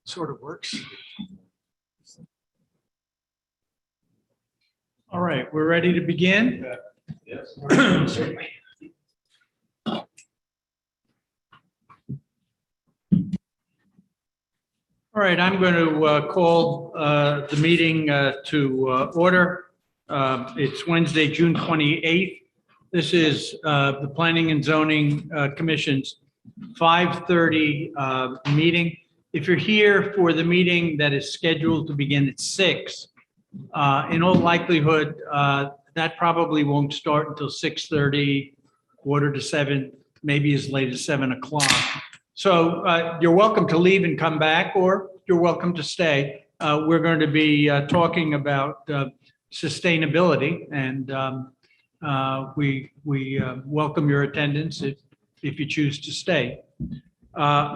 Sort of works. All right, we're ready to begin. Yes. All right, I'm going to call the meeting to order. It's Wednesday, June 28th. This is the Planning and Zoning Commission's 5:30 meeting. If you're here for the meeting that is scheduled to begin at 6, in all likelihood, that probably won't start until 6:30, 6:45, maybe as late as 7 o'clock. So you're welcome to leave and come back, or you're welcome to stay. We're going to be talking about sustainability, and we welcome your attendance if you choose to stay.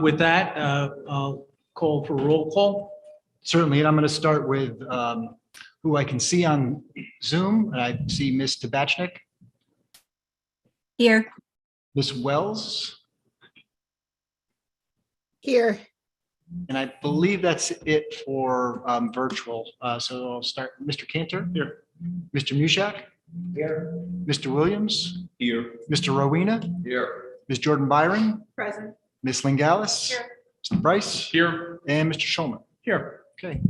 With that, I'll call for roll call. Certainly, and I'm going to start with who I can see on Zoom. And I see Ms. Tabachnik, Here. Ms. Wells, Here. and I believe that's it for virtual. So I'll start, Mr. Cantor. Here. Mr. Mushak. Here. Mr. Williams. Here. Mr. Rowena. Here. Ms. Jordan Byron. Present. Ms. Lingalis. Here. Mr. Price. Here. And Mr. Schulman. Here. Okay.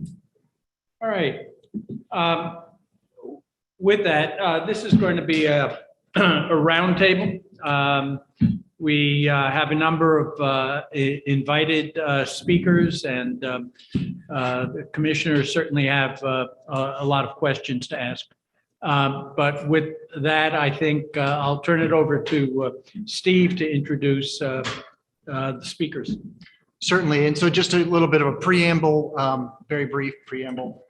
All right. With that, this is going to be a roundtable. We have a number of invited speakers, and the commissioners certainly have a lot of questions to ask. But with that, I think I'll turn it over to Steve to introduce the speakers. Certainly. And so just a little bit of a preamble, very brief preamble.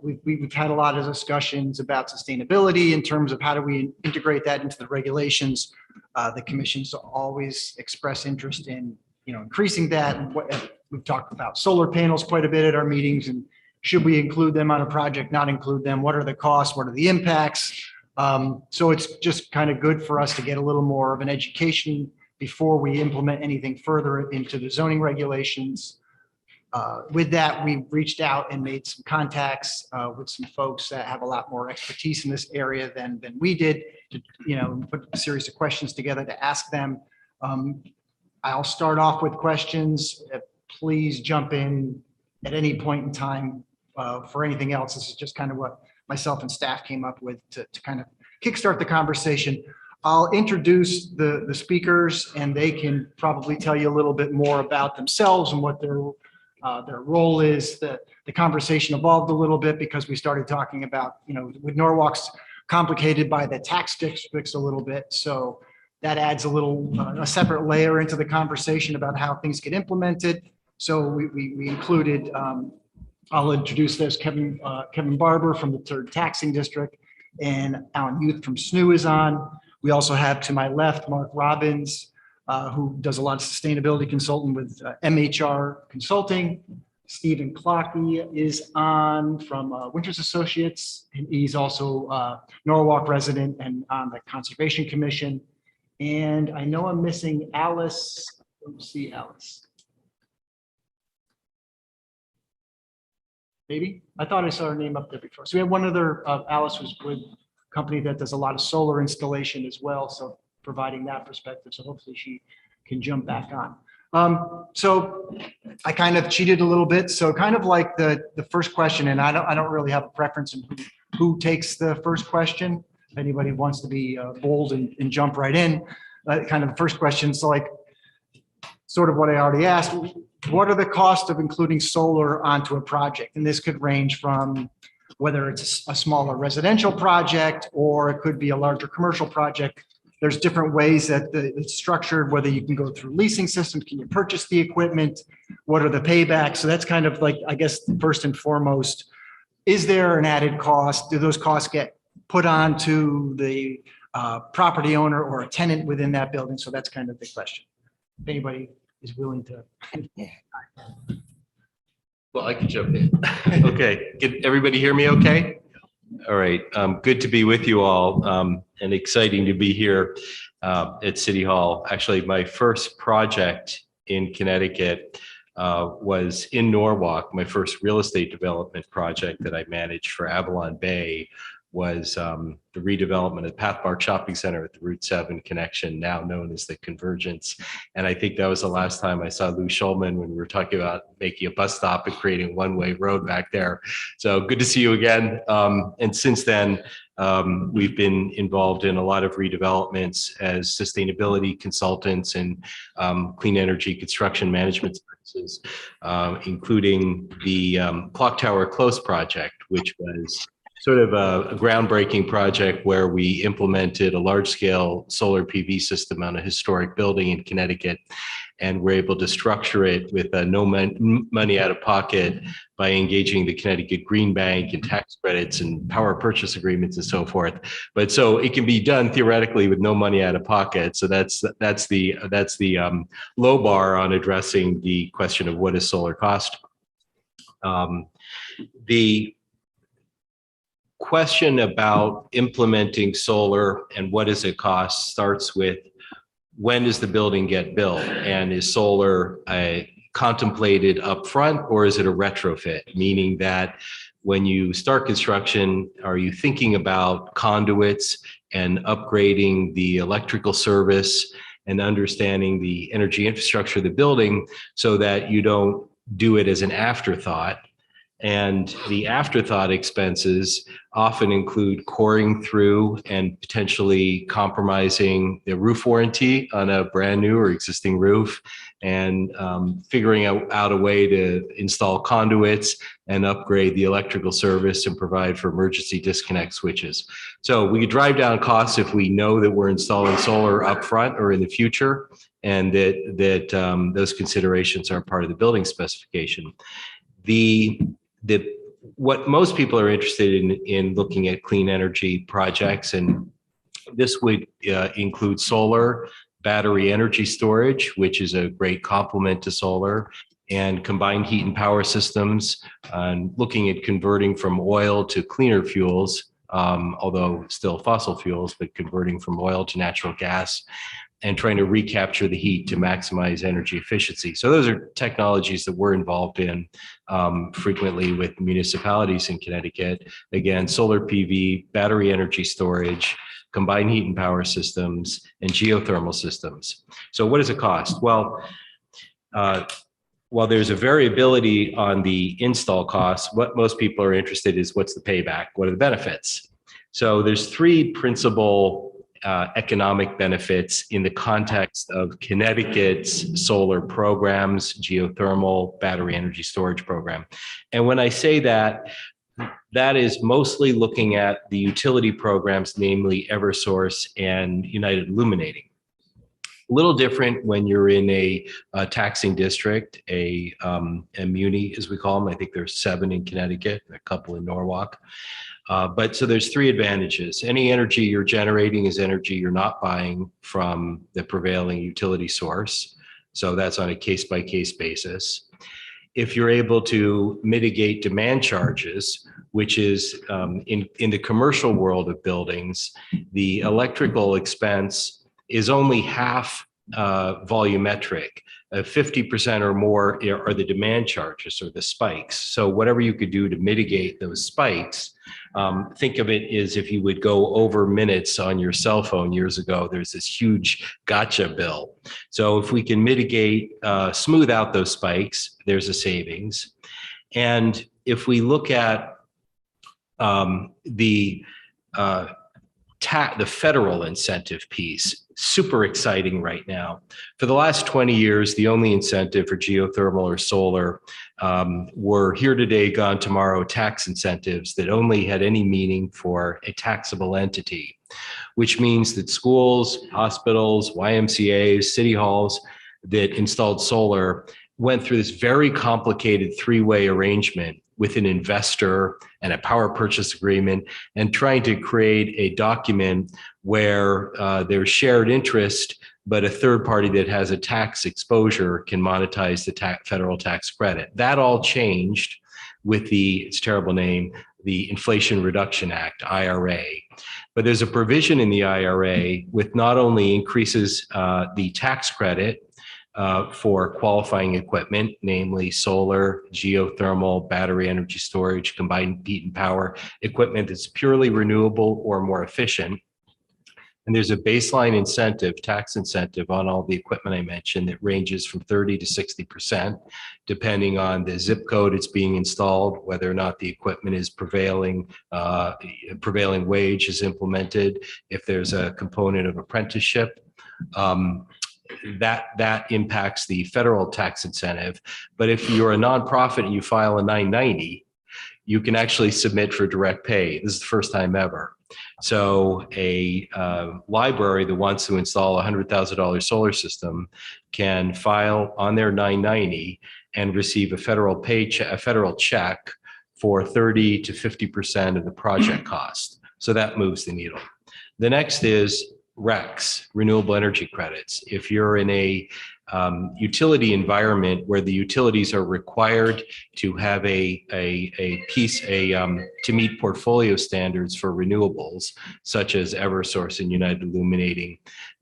We've had a lot of discussions about sustainability in terms of how do we integrate that into the regulations. The commission's always express interest in, increasing that. We've talked about solar panels quite a bit at our meetings, and should we include them on a project, not include them? What are the costs? What are the impacts? So it's just kind of good for us to get a little more of an education before we implement anything further into the zoning regulations. With that, we reached out and made some contacts with some folks that have a lot more expertise in this area than we did to, put a series of questions together to ask them. I'll start off with questions. Please jump in at any point in time for anything else. This is just kind of what myself and staff came up with to kind of kickstart the conversation. I'll introduce the speakers, and they can probably tell you a little bit more about themselves and what their role is. The conversation evolved a little bit because we started talking about, with Norwalk's complicated by the tax districts a little bit. So that adds a separate layer into the conversation about how things get implemented. So we included, I'll introduce this, Kevin Barber from the 3rd Taxing District, and Alan Youth from SNU is on. We also have to my left, Mark Robbins, who does a lot of sustainability consulting with MHR Consulting. Stephen Clockey is on from Winters Associates, and he's also a Norwalk resident and on the Conservation Commission. And I know I'm missing Alice. Let's see, Alice. Maybe? I thought I saw her name up there before. So we have one other, Alice was with a company that does a lot of solar installation as well. So providing that perspective. So hopefully she can jump back on. So I kind of cheated a little bit. So kind of like the first question, and I don't really have a preference in who takes the first question. If anybody wants to be bold and jump right in, kind of the first question. So like sort of what I already asked, what are the costs of including solar onto a project? And this could range from whether it's a smaller residential project or it could be a larger commercial project. There's different ways that it's structured, whether you can go through leasing systems, can you purchase the equipment? What are the paybacks? So that's kind of like, I guess, first and foremost, is there an added cost? Do those costs get put on to the property owner or a tenant within that building? So that's kind of the question. If anybody is willing to. Well, I can jump in. Okay. Can everybody hear me okay? All right. Good to be with you all and exciting to be here. at City Hall. Actually, my first project in Connecticut was in Norwalk. My first real estate development project that I managed for Avalon Bay was the redevelopment of Pathmark Shopping Center at the Route 7 connection, now known as the Convergence. And I think that was the last time I saw Lou Schulman when we were talking about making a bus stop and creating a one-way road back there. So good to see you again. And since then, we've been involved in a lot of redevelopments as sustainability consultants and clean energy construction management services, including the Clock Tower Close project, which was sort of a groundbreaking project where we implemented a large-scale solar PV system on a historic building in Connecticut, and we're able to structure it with no money out of pocket by engaging the Connecticut Green Bank and tax credits and power purchase agreements and so forth. But so it can be done theoretically with no money out of pocket. So that's the low bar on addressing the question of what does solar cost. The question about implementing solar and what does it cost starts with, when does the building get built, and is solar contemplated upfront, or is it a retrofit? Meaning that when you start construction, are you thinking about conduits and upgrading the electrical service and understanding the energy infrastructure of the building so that you don't do it as an afterthought? And the afterthought expenses often include coring through and potentially compromising the roof warranty on a brand new or existing roof, and figuring out a way to install conduits and upgrade the electrical service and provide for emergency disconnect switches. So we could drive down costs if we know that we're installing solar upfront or in the future, and that those considerations are part of the building specification. What most people are interested in looking at clean energy projects, and this would include solar, battery energy storage, which is a great complement to solar, and combined heat and power systems, and looking at converting from oil to cleaner fuels, although still fossil fuels, but converting from oil to natural gas, and trying to recapture the heat to maximize energy efficiency. So those are technologies that we're involved in frequently with municipalities in Connecticut. Again, solar PV, battery energy storage, combined heat and power systems, and geothermal systems. So what does it cost? Well, while there's a variability on the install costs, what most people are interested in is what's the payback? What are the benefits? So there's three principal economic benefits in the context of Connecticut's solar programs, geothermal, battery energy storage program. And when I say that, that is mostly looking at the utility programs, namely Eversource and United Illuminating. A little different when you're in a taxing district, a muni, as we call them. I think there's 7 in Connecticut, a couple in Norwalk. But so there's 3 advantages. Any energy you're generating is energy you're not buying from the prevailing utility source. So that's on a case-by-case basis. If you're able to mitigate demand charges, which is in the commercial world of buildings, the electrical expense is only half volumetric. 50% or more are the demand charges or the spikes. So whatever you could do to mitigate those spikes, think of it as if you would go over minutes on your cell phone years ago, there's this huge gotcha bill. So if we can mitigate, smooth out those spikes, there's a savings. And if we look at the federal incentive piece, super exciting right now. For the last 20 years, the only incentive for geothermal or solar were here today, gone tomorrow tax incentives that only had any meaning for a taxable entity, which means that schools, hospitals, YMCAs, city halls that installed solar went through this very complicated 3-way arrangement with an investor and a power purchase agreement, and trying to create a document where there's shared interest, but a third party that has a tax exposure can monetize the federal tax credit. That all changed with it's a terrible name, the Inflation Reduction Act, IRA. But there's a provision in the IRA with not only increases the tax credit for qualifying equipment, namely solar, geothermal, battery energy storage, combined heat and power equipment that's purely renewable or more efficient. And there's a baseline incentive, tax incentive on all the equipment I mentioned that ranges from 30 to 60%, depending on the zip code it's being installed, whether or not the equipment is prevailing wage is implemented, if there's a component of apprenticeship. That impacts the federal tax incentive. But if you're a nonprofit and you file a 990, you can actually submit for direct pay. This is the first time ever. So a library that wants to install a $100,000 solar system can file on their 990 and receive a federal check for 30 to 50% of the project cost. So that moves the needle. The next is RECs, renewable energy credits. If you're in a utility environment where the utilities are required to have to meet portfolio standards for renewables, such as Eversource and United Illuminating,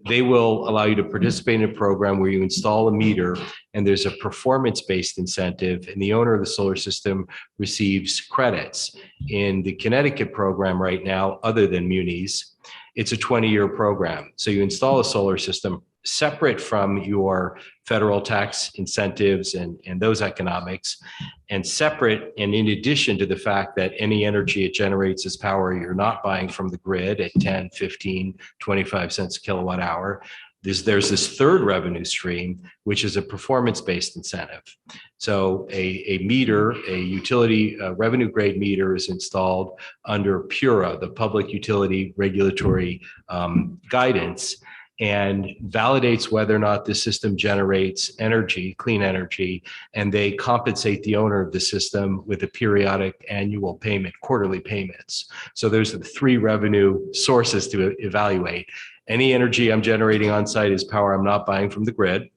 they will allow you to participate in a program where you install a meter and there's a performance-based incentive, and the owner of the solar system receives credits. In the Connecticut program right now, other than munis, it's a 20-year program. So you install a solar system separate from your federal tax incentives and those economics, and separate and in addition to the fact that any energy it generates is power you're not buying from the grid at 10, 15, 25 cents a kilowatt hour. There's this third revenue stream, which is a performance-based incentive. So a meter, a utility revenue grade meter is installed under PURA, the Public Utility Regulatory Guidance, and validates whether or not the system generates energy, clean energy, and they compensate the owner of the system with a periodic annual payment, quarterly payments. So there's the three revenue sources to evaluate. Any energy I'm generating on site is power I'm not buying from the grid.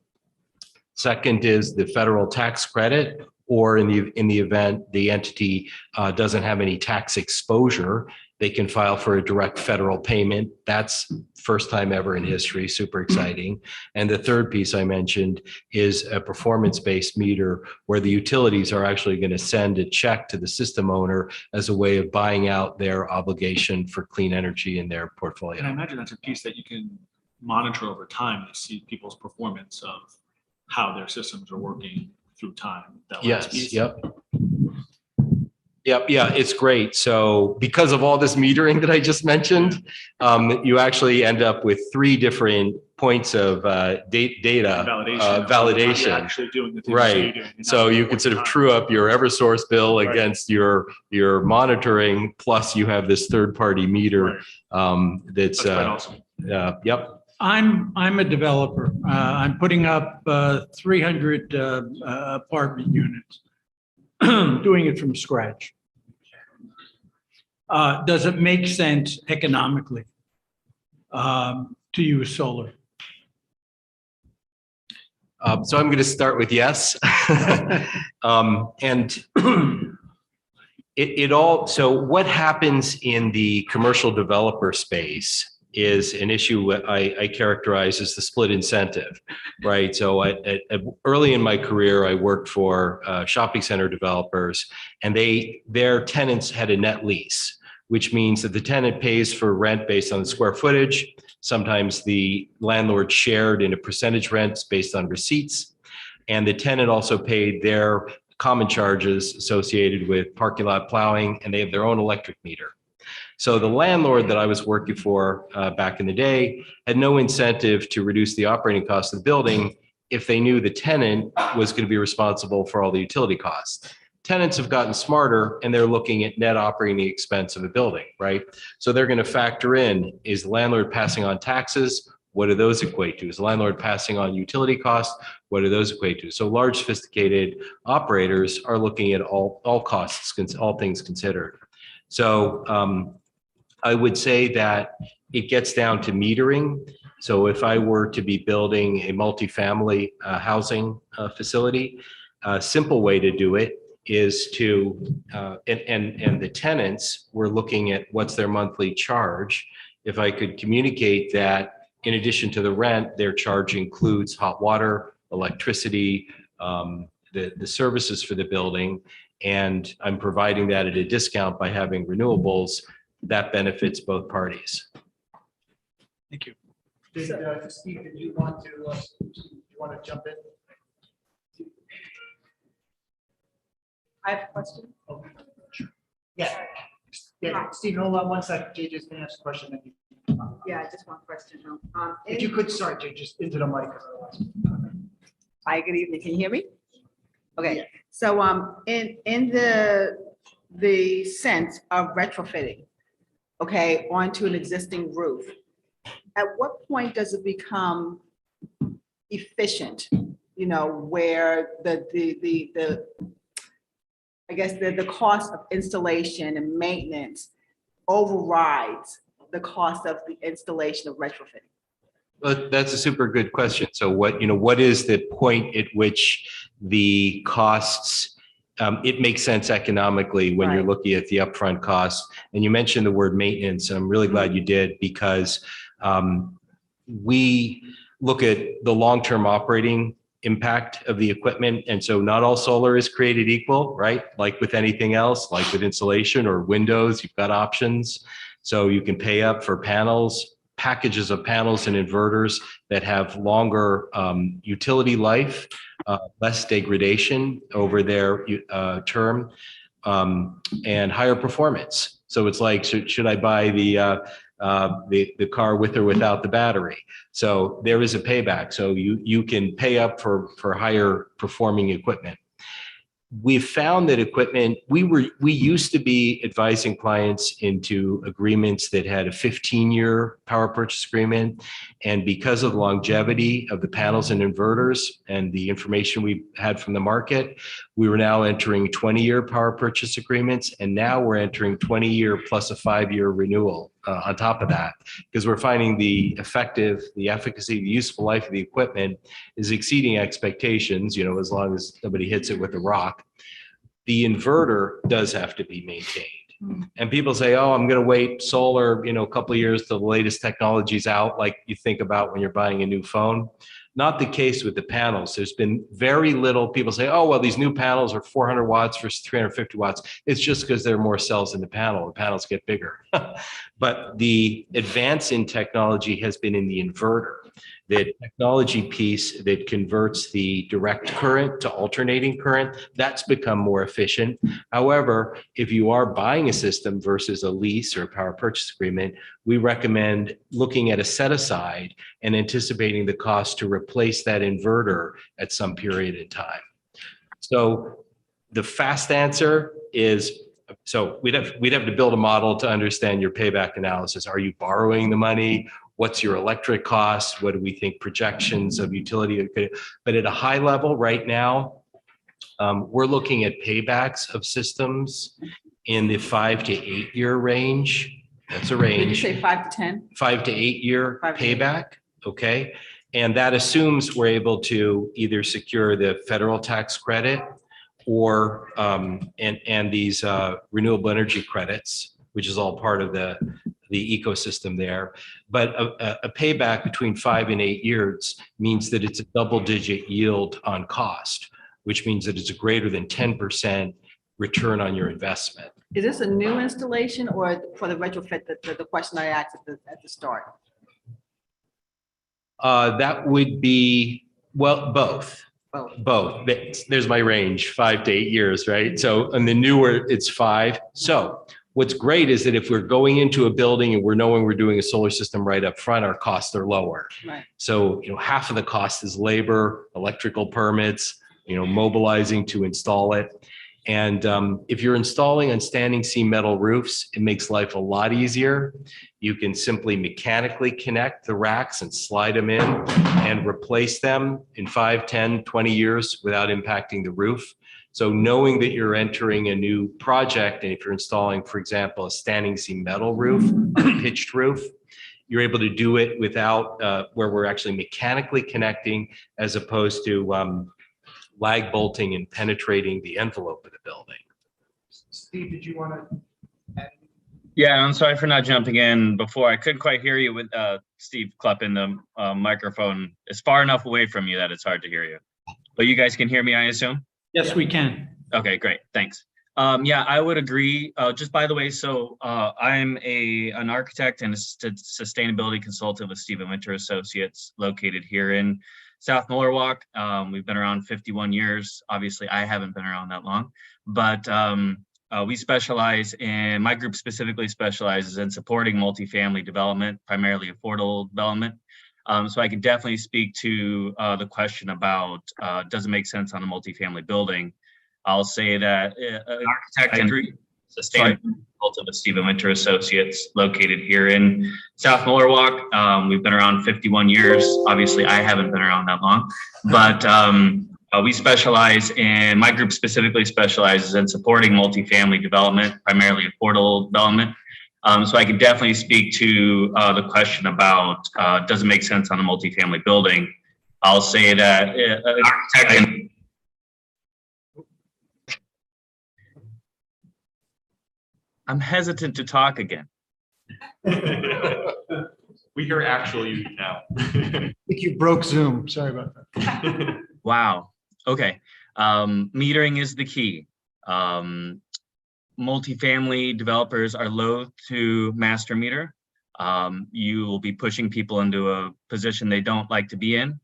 Second is the federal tax credit, or in the event the entity doesn't have any tax exposure, they can file for a direct federal payment. That's first time ever in history, super exciting. And the third piece I mentioned is a performance-based meter where the utilities are actually going to send a check to the system owner as a way of buying out their obligation for clean energy in their portfolio. And I imagine that's a piece that you can monitor over time to see people's performance of how their systems are working through time. That last piece. Yep. Yeah, it's great. So because of all this metering that I just mentioned, you actually end up with three different points of data validation. You're actually doing the things right. you're doing. So you can sort of true up your Eversource bill against your monitoring, plus you have this third-party meter that's quite awesome. Yep. I'm a developer. I'm putting up 300 apartment units, doing it from scratch. Does it make sense economically to use solar? So I'm going to start with yes. And so what happens in the commercial developer space is an issue I characterize as the split incentive, right? So early in my career, I worked for shopping center developers, and their tenants had a net lease, which means that the tenant pays for rent based on the square footage. Sometimes the landlord shared in a percentage rent based on receipts, and the tenant also paid their common charges associated with parking lot plowing, and they have their own electric meter. So the landlord that I was working for back in the day had no incentive to reduce the operating cost of the building if they knew the tenant was going to be responsible for all the utility costs. Tenants have gotten smarter, and they're looking at net operating expense of a building, right? So they're going to factor in, is the landlord passing on taxes? What do those equate to? Is the landlord passing on utility costs? What do those equate to? So large sophisticated operators are looking at all costs, all things considered. So I would say that it gets down to metering. So if I were to be building a multifamily housing facility, a simple way to do it is to, and the tenants were looking at what's their monthly charge, if I could communicate that in addition to the rent, their charge includes hot water, electricity, the services for the building, and I'm providing that at a discount by having renewables, that benefits both parties. Thank you. Steve, did you want to jump in? I have a question. Yeah. Yeah, Steve, hold on one second. JJ's gonna ask a question. Yeah, just one question. If you could start, Jay, just into the mic. Hi, good evening. Can you hear me? Yeah. Okay, so in the sense of retrofitting, okay, onto an existing roof, at what point does it become efficient? You know, where the I guess the cost of installation and maintenance overrides the cost of the installation of retrofitting? Well, that's a super good question. So what is the point at which the costs, it makes sense economically when you're Right. looking at the upfront costs. And you mentioned the word maintenance, and I'm really glad you did, because we look at the long-term operating impact of the equipment. And so not all solar is created equal, right? Like with anything else, like with insulation or windows, you've got options. So you can pay up for panels, packages of panels and inverters that have longer utility life, less degradation over their term, and higher performance. So it's like, should I buy the car with or without the battery? So there is a payback. So you can pay up for higher performing equipment. We've found that equipment, we used to be advising clients into agreements that had a 15-year power purchase agreement. And because of the longevity of the panels and inverters and the information we had from the market, we were now entering 20-year power purchase agreements. And now we're entering 20-year plus a 5-year renewal on top of that, because we're finding the efficacy, the useful life of the equipment is exceeding expectations, as long as nobody hits it with a rock. The inverter does have to be maintained. And people say, oh, I'm going to wait solar, a couple of years till the latest technology's out, like you think about when you're buying a new phone. Not the case with the panels. There's been very little, people say, oh, well, these new panels are 400 watts versus 350 watts. It's just because there are more cells in the panel. The panels get bigger. But the advance in technology has been in the inverter. The technology piece that converts the direct current to alternating current, that's become more efficient. However, if you are buying a system versus a lease or a power purchase agreement, we recommend looking at a set aside and anticipating the cost to replace that inverter at some period in time. So the fast answer is, so we'd have to build a model to understand your payback analysis. Are you borrowing the money? What's your electric costs? What do we think projections of utility? But at a high level right now, we're looking at paybacks of systems in the 5 to 8 year range. That's a range. Did you say 5 to 10? 5 to 8 year 5 to 8. payback. Okay. And that assumes we're able to either secure the federal tax credit or and these renewable energy credits, which is all part of the ecosystem there. But a payback between 5 and 8 years means that it's a double-digit yield on cost, which means that it's a greater than 10% return on your investment. Is this a new installation or for the retrofit, the question I asked at the start? That would be, well, both. Both. Both. There's my range, 5 to 8 years, right? So, and the newer, it's 5. So what's great is that if we're going into a building and we're knowing we're doing a solar system right up front, our costs are lower. Right. So, half of the cost is labor, electrical permits, mobilizing to install it. And if you're installing on standing seam metal roofs, it makes life a lot easier. You can simply mechanically connect the racks and slide them in and replace them in 5, 10, 20 years without impacting the roof. So knowing that you're entering a new project, and if you're installing, for example, a standing seam metal roof, a pitched roof, you're able to do it without where we're actually mechanically connecting as opposed to lag bolting and penetrating the envelope of the building. Steve, did you want to add? Yeah, I'm sorry for not jumping in before. I couldn't quite hear you with Steve clapping the microphone. It's far enough away from you that it's hard to hear you. But you guys can hear me, I assume? Yes, we can. Okay, great. Thanks. Yeah, I would agree. Just by the way, so I'm an architect and a sustainability consultant with Stephen Winter Associates located here in South Norwalk. We've been around 51 years. Obviously, I haven't been around that long, but we specialize in, my group specifically specializes in supporting multifamily development, primarily affordable development. So I can definitely speak to the question about does it make sense on a multifamily building? I'll say that an architect and sustainability consultant with Stephen Winter Associates located here in South Norwalk. We've been around 51 years. Obviously, I haven't been around that long, but we specialize in, my group specifically specializes in supporting multifamily development, primarily affordable development. So I can definitely speak to the question about does it make sense on a multifamily building? I'll say that an architect and I'm hesitant to talk again. We hear actual you now. I think you broke Zoom. Sorry about that. Wow. Okay. Metering is the key. Multifamily developers are loath to master meter. You will be pushing people into a position they don't like to be in.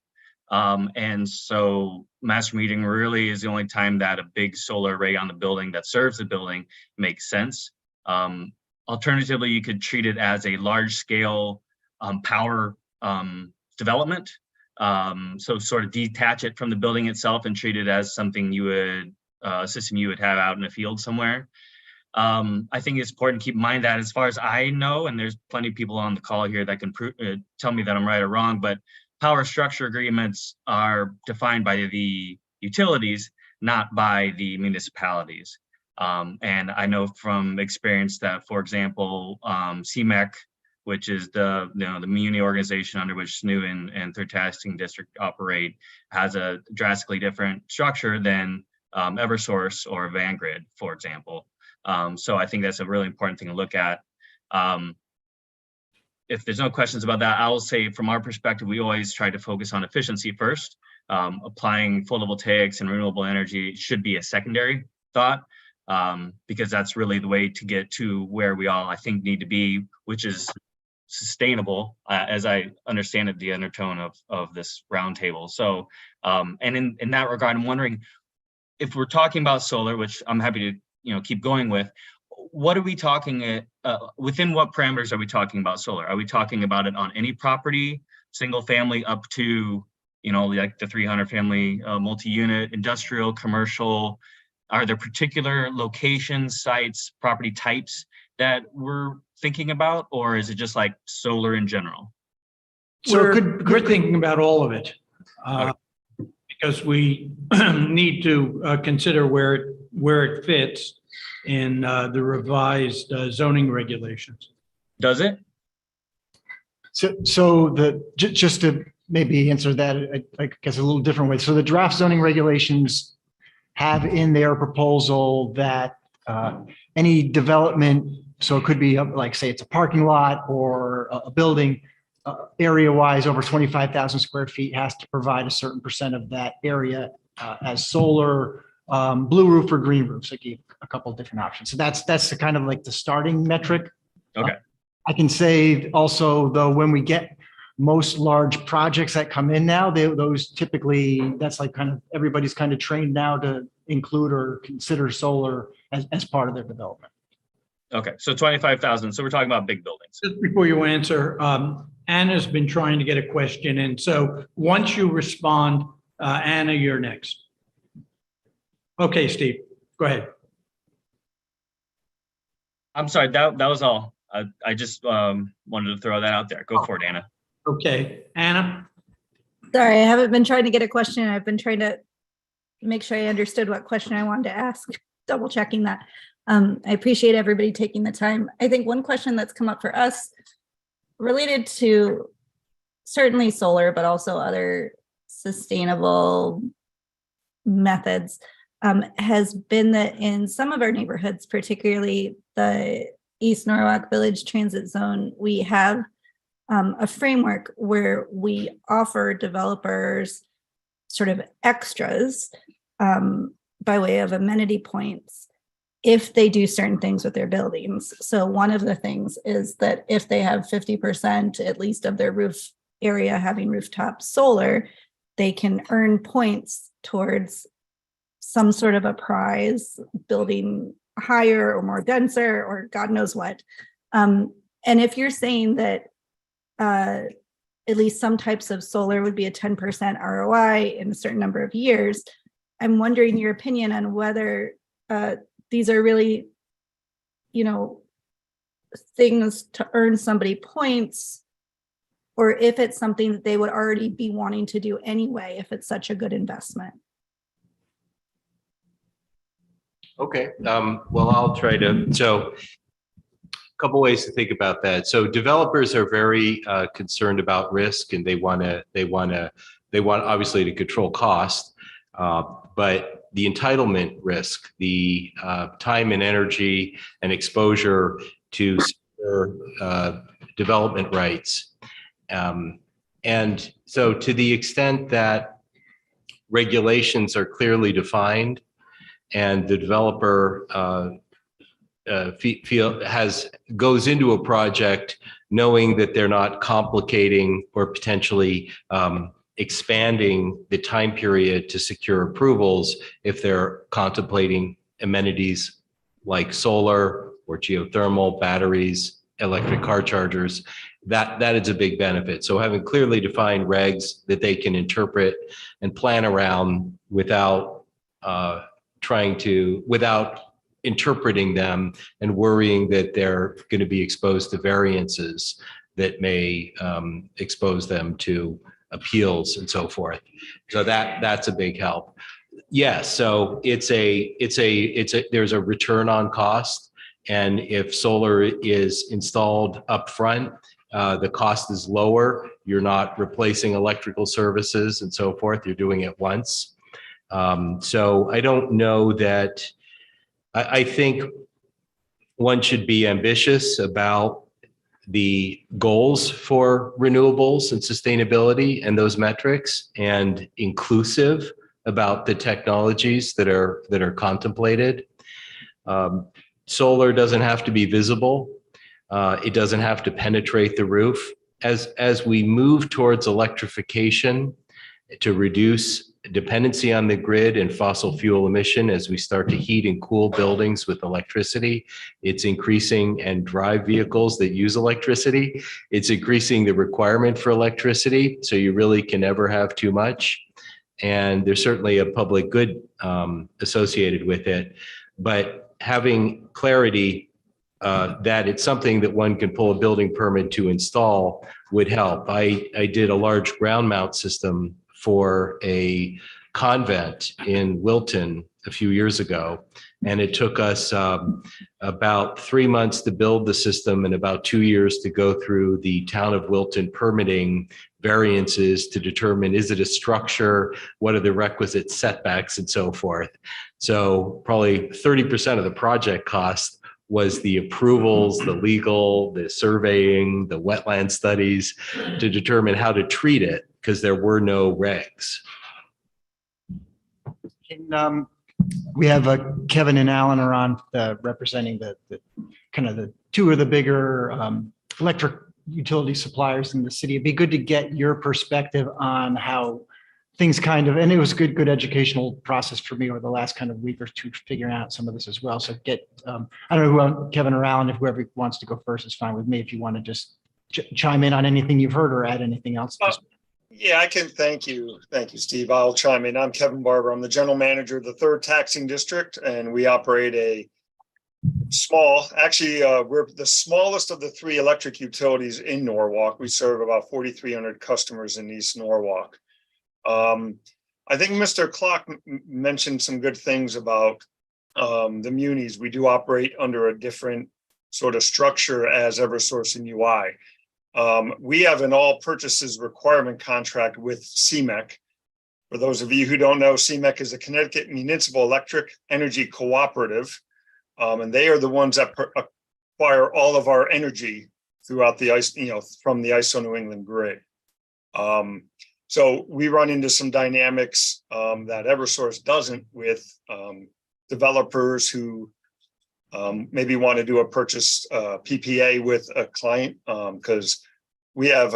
And so master metering really is the only time that a big solar array on the building that serves the building makes sense. Alternatively, you could treat it as a large scale power development. So sort of detach it from the building itself and treat it as something you would, a system you would have out in the field somewhere. I think it's important to keep in mind that as far as I know, and there's plenty of people on the call here that can tell me that I'm right or wrong, but power structure agreements are defined by the utilities, not by the municipalities. And I know from experience that, for example, CMEC, which is the community organization under which SNU and Third Testing District operate, has a drastically different structure than Eversource or Vanguard, for example. So I think that's a really important thing to look at. If there's no questions about that, I will say from our perspective, we always try to focus on efficiency first. Applying photovoltaics and renewable energy should be a secondary thought, because that's really the way to get to where we all, I think, need to be, which is sustainable, as I understand it, the undertone of this roundtable. So, and in that regard, I'm wondering if we're talking about solar, which I'm happy to keep going with. What are we talking within what parameters are we talking about solar? Are we talking about it on any property, single family up to, like the 300 family multi-unit, industrial, commercial? Are there particular locations, sites, property types that we're thinking about, or is it just like solar in general? So We're thinking about all of it, because we need to consider where it fits in the revised zoning regulations. Does it? So just to maybe answer that, I guess a little different way. So the draft zoning regulations have in their proposal that any development, so it could be like, say it's a parking lot or a building, area-wise over 25,000 square feet, has to provide a certain percent of that area as solar, blue roof or green roof. So I gave a couple of different options. So that's the kind of like the starting metric. Okay. I can say also, though, when we get most large projects that come in now, those typically, that's like kind of, everybody's kind of trained now to include or consider solar as part of their development. Okay, so 25,000. So we're talking about big buildings. Just before you answer, Anna's been trying to get a question in. So once you respond, Anna, you're next. Okay, Steve, go ahead. I'm sorry, that was all. I just wanted to throw that out there. Go for it, Anna. Okay, Anna? Sorry, I haven't been trying to get a question. I've been trying to make sure I understood what question I wanted to ask, double checking that. I appreciate everybody taking the time. I think one question that's come up for us related to certainly solar, but also other sustainable methods, has been that in some of our neighborhoods, particularly the East Norwalk Village Transit Zone, we have a framework where we offer developers sort of extras by way of amenity points if they do certain things with their buildings. So one of the things is that if they have 50% at least of their roof area having rooftop solar, they can earn points towards some sort of a prize, building higher or more denser or God knows what. And if you're saying that at least some types of solar would be a 10% ROI in a certain number of years, I'm wondering your opinion on whether these are really, things to earn somebody points, or if it's something that they would already be wanting to do anyway, if it's such a good investment. Okay, well, I'll try to, so a couple ways to think about that. So developers are very concerned about risk, and they want obviously to control cost, but the entitlement risk, the time and energy and exposure to development rights. And so to the extent that regulations are clearly defined and the developer goes into a project knowing that they're not complicating or potentially expanding the time period to secure approvals if they're contemplating amenities like solar or geothermal, batteries, electric car chargers, that is a big benefit. So having clearly defined regs that they can interpret and plan around without interpreting them and worrying that they're going to be exposed to variances that may expose them to appeals and so forth. So that's a big help. Yes, so there's a return on cost, and if solar is installed up front, the cost is lower. You're not replacing electrical services and so forth. You're doing it once. So I don't know that. I think one should be ambitious about the goals for renewables and sustainability and those metrics, and inclusive about the technologies that are contemplated. Solar doesn't have to be visible. It doesn't have to penetrate the roof. As we move towards electrification to reduce dependency on the grid and fossil fuel emission, as we start to heat and cool buildings with electricity, it's increasing, and drive vehicles that use electricity, it's increasing the requirement for electricity. So you really can never have too much. And there's certainly a public good associated with it. But having clarity that it's something that one can pull a building permit to install would help. I did a large ground mount system for a convent in Wilton a few years ago. And it took us about 3 months to build the system and about 2 years to go through the town of Wilton permitting variances to determine, is it a structure? What are the requisite setbacks and so forth? So probably 30% of the project cost was the approvals, the legal, the surveying, the wetland studies to determine how to treat it, because there were no regs. We have Kevin and Alan are on representing the kind of the two of the bigger electric utility suppliers in the city. It'd be good to get your perspective on how things kind of, and it was a good educational process for me over the last kind of week or two, figuring out some of this as well. So I don't know Kevin or Alan, if whoever wants to go first is fine with me. If you want to just chime in on anything you've heard or add anything else. Yeah, I can. Thank you. Thank you, Steve. I'll chime in. I'm Kevin Barber. I'm the general manager of the 3rd Taxing District, and we operate a small, we're the smallest of the 3 electric utilities in Norwalk. We serve about 4,300 customers in East Norwalk. I think Mr. Clock mentioned some good things about the munis. We do operate under a different sort of structure as Eversource and UI. We have an all purchases requirement contract with CMEC. For those of you who don't know, CMEC is a Connecticut Municipal Electric Energy Cooperative, and they are the ones that acquire all of our energy throughout the ice, from the ISO New England grid. So we run into some dynamics that Eversource doesn't with developers who maybe want to do a purchase PPA with a client, because we have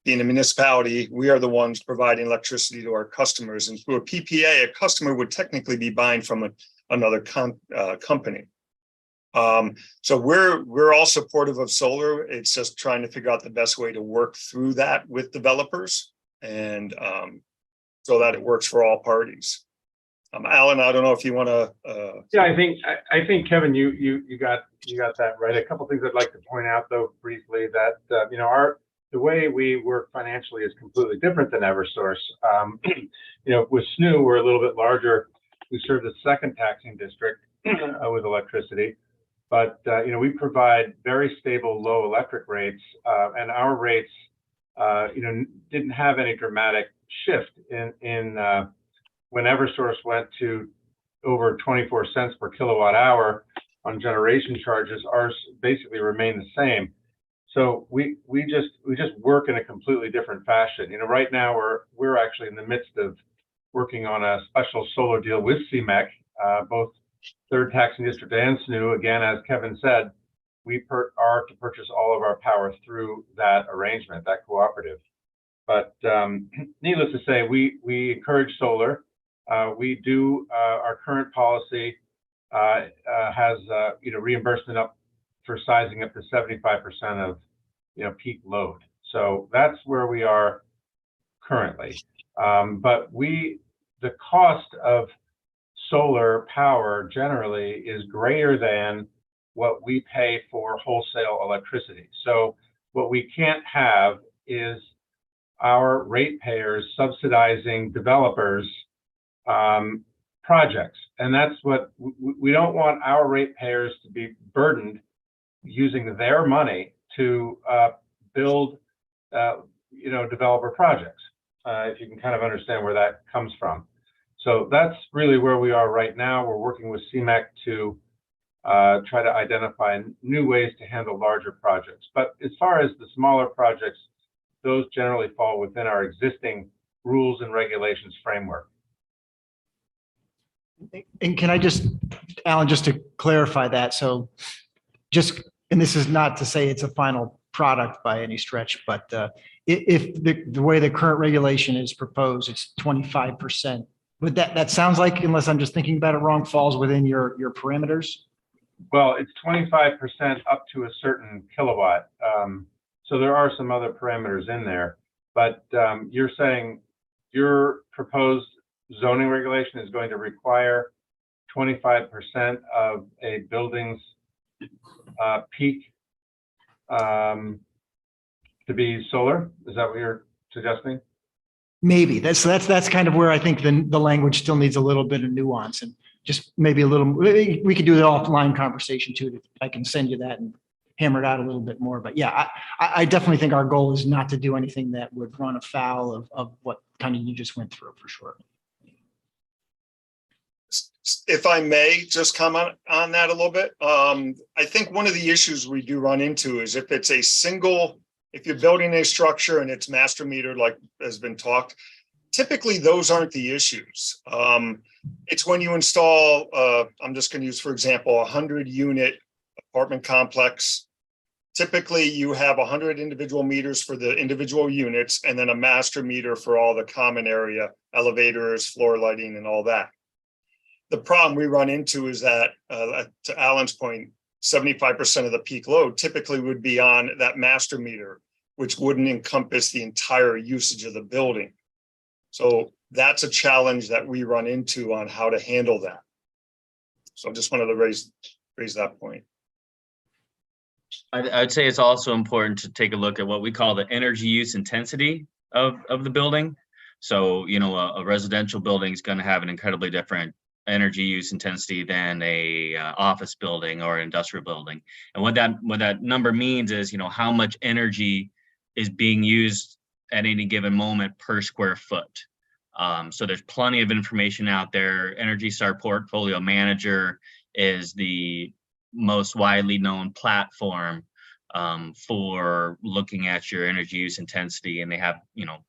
being a municipality, we are the ones providing electricity to our customers, and through a PPA, a customer would technically be buying from another company. So we're all supportive of solar. It's just trying to figure out the best way to work through that with developers, and so that it works for all parties. Alan, I don't know if you want to. Yeah, I think Kevin, you got that right. A couple things I'd like to point out though briefly, that the way we work financially is completely different than Eversource. With SNU, we're a little bit larger. We serve the second taxing district with electricity, but we provide very stable low electric rates, and our rates didn't have any dramatic shift in when Eversource went to over 24 cents per kilowatt hour on generation charges. Ours basically remained the same. So we just work in a completely different fashion. Right now we're actually in the midst of working on a special solar deal with CMEC, both third taxing district and SNU. Again, as Kevin said, we are to purchase all of our power through that arrangement, that cooperative. But needless to say, we encourage solar. We do, our current policy has reimbursement up for sizing up to 75% of peak load. So that's where we are currently. But the cost of solar power generally is greater than what we pay for wholesale electricity. So what we can't have is our ratepayers subsidizing developers projects, and that's what we don't want. Our ratepayers to be burdened using their money to build developer projects, if you can kind of understand where that comes from. So that's really where we are right now. We're working with CMEC to try to identify new ways to handle larger projects. But as far as the smaller projects, those generally fall within our existing rules and regulations framework. And can I just, Alan, just to clarify that, so and this is not to say it's a final product by any stretch, but if the way the current regulation is proposed, it's 25%. But that sounds like, unless I'm just thinking about it wrong, falls within your parameters? Well, it's 25% up to a certain kilowatt. So there are some other parameters in there, but you're saying your proposed zoning regulation is going to require 25% of a building's peak to be solar? Is that what you're suggesting? Maybe that's kind of where I think the language still needs a little bit of nuance, and just maybe a little. We could do the offline conversation too. I can send you that and hammer it out a little bit more. But yeah, I definitely think our goal is not to do anything that would run afoul of what kind of you just went through, for sure. If I may just comment on that a little bit, I think one of the issues we do run into is if you're building a structure and it's master metered, like has been talked, typically those aren't the issues. It's when you install, I'm just going to use, for example, 100-unit apartment complex. Typically you have 100 individual meters for the individual units and then a master meter for all the common area, elevators, floor lighting, and all that. The problem we run into is that, to Alan's point, 75% of the peak load typically would be on that master meter, which wouldn't encompass the entire usage of the building. So that's a challenge that we run into on how to handle that. So I just wanted to raise that point. I'd say it's also important to take a look at what we call the energy use intensity of the building. So, a residential building is going to have an incredibly different energy use intensity than a office building or industrial building. And what that number means is, how much energy is being used at any given moment per square foot. So there's plenty of information out there. Energy Star Portfolio Manager is the most widely known platform for looking at your energy use intensity, and they have,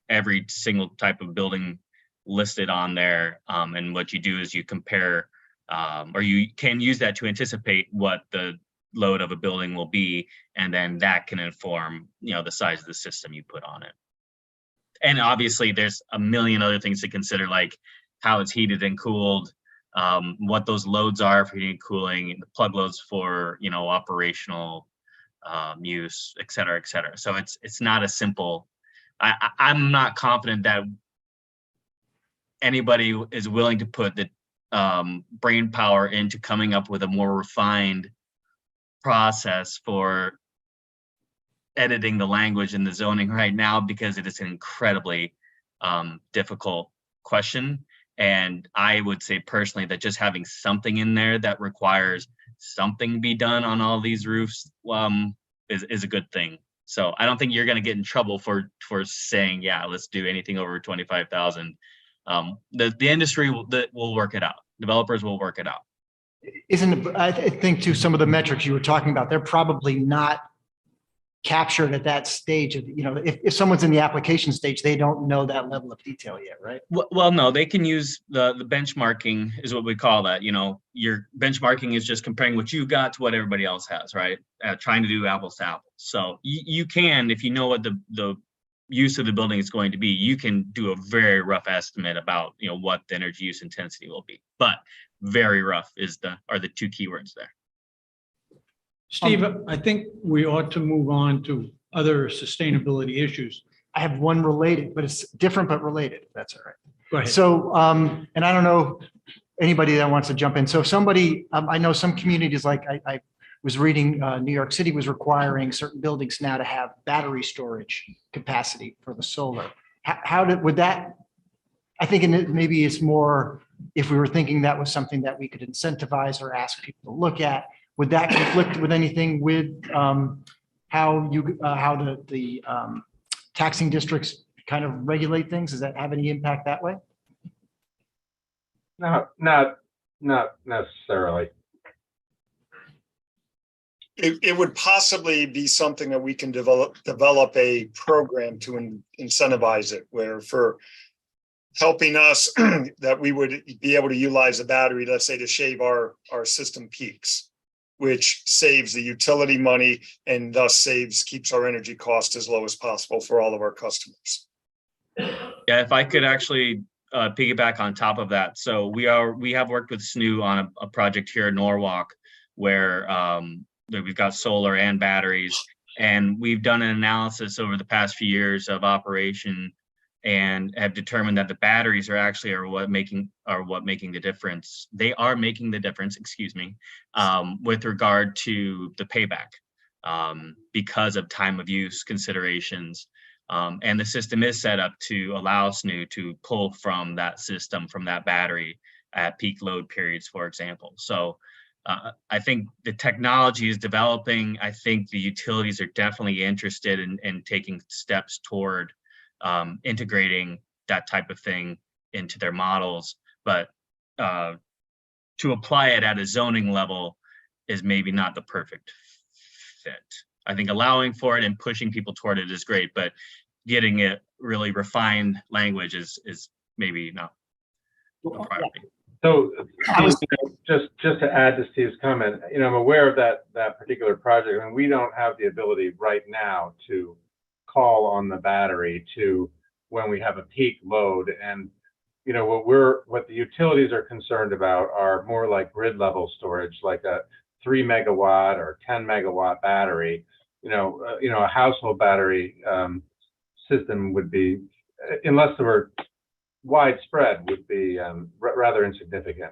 every single type of building listed on there. And what you do is you compare, or you can use that to anticipate what the load of a building will be, and then that can inform, the size of the system you put on it. And obviously there's a million other things to consider, like how it's heated and cooled, what those loads are for heating and cooling, the plug loads for, operational use, et cetera, et cetera. So it's not a simple, I'm not confident that anybody is willing to put the brain power into coming up with a more refined process for editing the language in the zoning right now, because it is an incredibly difficult question. And I would say personally that just having something in there that requires something be done on all these roofs is a good thing. So I don't think you're going to get in trouble for saying, yeah, let's do anything over 25,000. The industry will work it out. Developers will work it out. I think too, some of the metrics you were talking about, they're probably not captured at that stage of, if someone's in the application stage, they don't know that level of detail yet, right? Well, no, they can use the benchmarking is what we call that. Your benchmarking is just comparing what you got to what everybody else has, right? Trying to do apples to apples. So you can, if you know what the use of the building is going to be, you can do a very rough estimate about, what the energy use intensity will be. But very rough are the two keywords there. Steve, I think we ought to move on to other sustainability issues. I have one related, but it's different but related, if that's all right. Go ahead. So, and I don't know anybody that wants to jump in. So somebody, I know some communities, like I was reading, New York City was requiring certain buildings now to have battery storage capacity for the solar. Would that, I think maybe it's more, if we were thinking that was something that we could incentivize or ask people to look at, would that conflict with anything with how the taxing districts kind of regulate things? Does that have any impact that way? No, not necessarily. It would possibly be something that we can develop a program to incentivize it, where for helping us that we would be able to utilize the battery, let's say, to shave our system peaks, which saves the utility money and thus keeps our energy cost as low as possible for all of our customers. Yeah, if I could actually piggyback on top of that. So we have worked with SNU on a project here in Norwalk where we've got solar and batteries, and we've done an analysis over the past few years of operation and have determined that the batteries are what making the difference. They are making the difference, with regard to the payback because of time of use considerations. And the system is set up to allow SNU to pull from that system, from that battery at peak load periods, for example. So I think the technology is developing. I think the utilities are definitely interested in taking steps toward integrating that type of thing into their models, but to apply it at a zoning level is maybe not the perfect fit. I think allowing for it and pushing people toward it is great, but getting it really refined language is maybe not a priority. So just to add to Steve's comment, I'm aware of that particular project, and we don't have the ability right now to call on the battery to when we have a peak load. And what the utilities are concerned about are more like grid level storage, like a 3 megawatt or 10 megawatt battery. A household battery system would be, unless there were widespread, would be rather insignificant.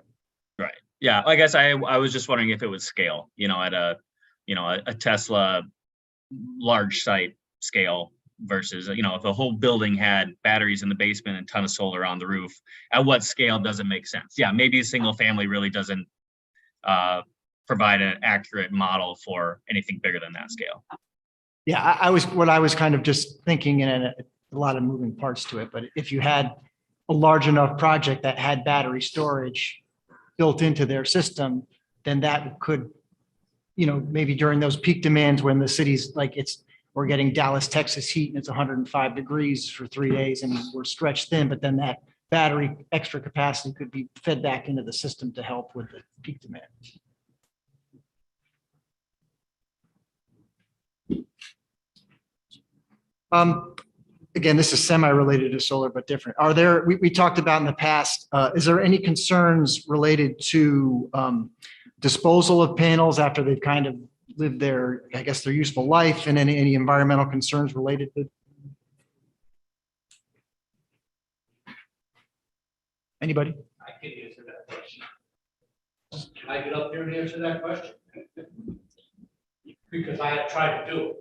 Right. Yeah. I guess I was just wondering if it would scale, at a Tesla large site scale versus, if a whole building had batteries in the basement and a ton of solar on the roof, at what scale does it make sense? Yeah. Maybe a single family really doesn't provide an accurate model for anything bigger than that scale. Yeah, I was kind of just thinking, and a lot of moving parts to it, but if you had a large enough project that had battery storage built into their system, then that could maybe during those peak demands when the city's like we're getting Dallas, Texas heat and it's 105 degrees for 3 days and we're stretched thin, but then that battery extra capacity could be fed back into the system to help with the peak demand. Again, this is semi-related to solar, but different. We talked about in the past, is there any concerns related to disposal of panels after they've kind of lived their useful life, and any environmental concerns related to? Anybody? I can answer that question. Can I get up there and answer that question? Because I have tried to do it.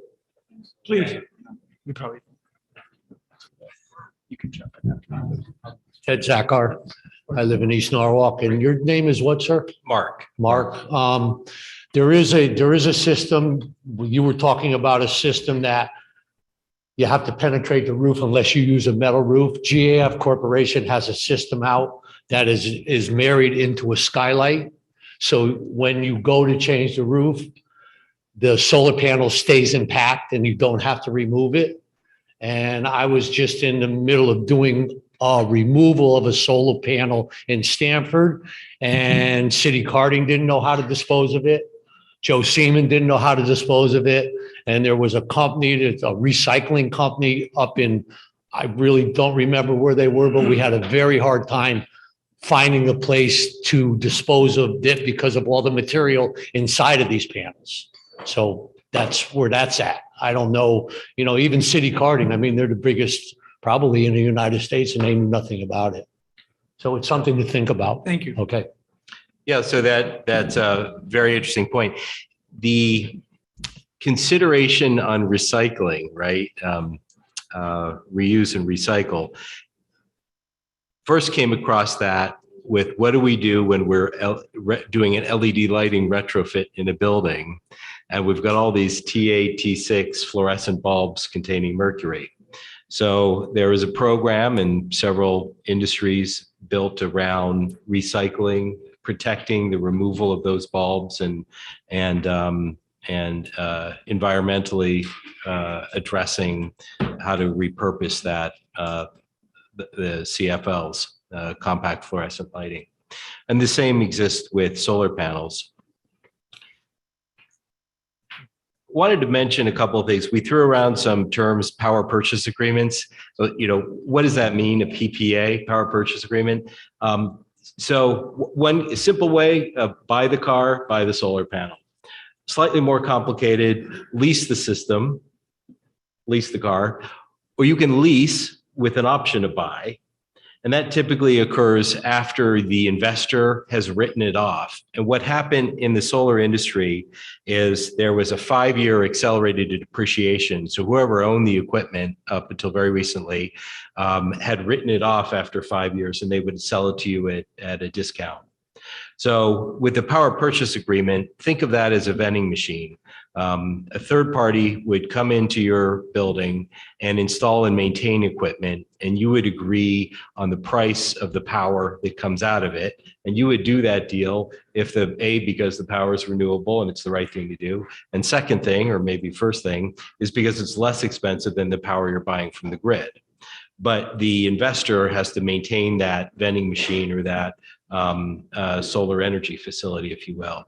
Please. You probably. You can jump in. Ted Zachar. I live in East Norwalk, and your name is what, sir? Mark. Mark. There is a system, you were talking about a system that you have to penetrate the roof unless you use a metal roof. GAF Corporation has a system out that is married into a skylight. So when you go to change the roof, the solar panel stays intact and you don't have to remove it. And I was just in the middle of doing a removal of a solar panel in Stamford, and City Carding didn't know how to dispose of it. Joe Seaman didn't know how to dispose of it. And there was a company, that's a recycling company up in, I really don't remember where they were, but we had a very hard time finding a place to dispose of it because of all the material inside of these panels. So that's where that's at. I don't know, even City Carding, I mean, they're the biggest probably in the United States, and they knew nothing about it. So it's something to think about. Thank you. Okay. Yeah, so that's a very interesting point. The consideration on recycling, right? Reuse and recycle. First came across that with what do we do when we're doing an LED lighting retrofit in a building, and we've got all these T8, T6 fluorescent bulbs containing mercury. So there is a program in several industries built around recycling, protecting the removal of those bulbs, and environmentally addressing how to repurpose that the CFLs, compact fluorescent lighting, and the same exists with solar panels. Wanted to mention a couple of things. We threw around some terms, power purchase agreements. What does that mean? A PPA, power purchase agreement. So one simple way of buy the car, buy the solar panel. Slightly more complicated, lease the system, lease the car, or you can lease with an option to buy. And that typically occurs after the investor has written it off. And what happened in the solar industry is there was a 5-year accelerated depreciation. So whoever owned the equipment up until very recently had written it off after 5 years, and they would sell it to you at a discount. So with the power purchase agreement, think of that as a vending machine. A third party would come into your building and install and maintain equipment, and you would agree on the price of the power that comes out of it. And you would do that deal if because the power is renewable and it's the right thing to do. And second thing, or maybe first thing, is because it's less expensive than the power you're buying from the grid. But the investor has to maintain that vending machine or that solar energy facility, if you will.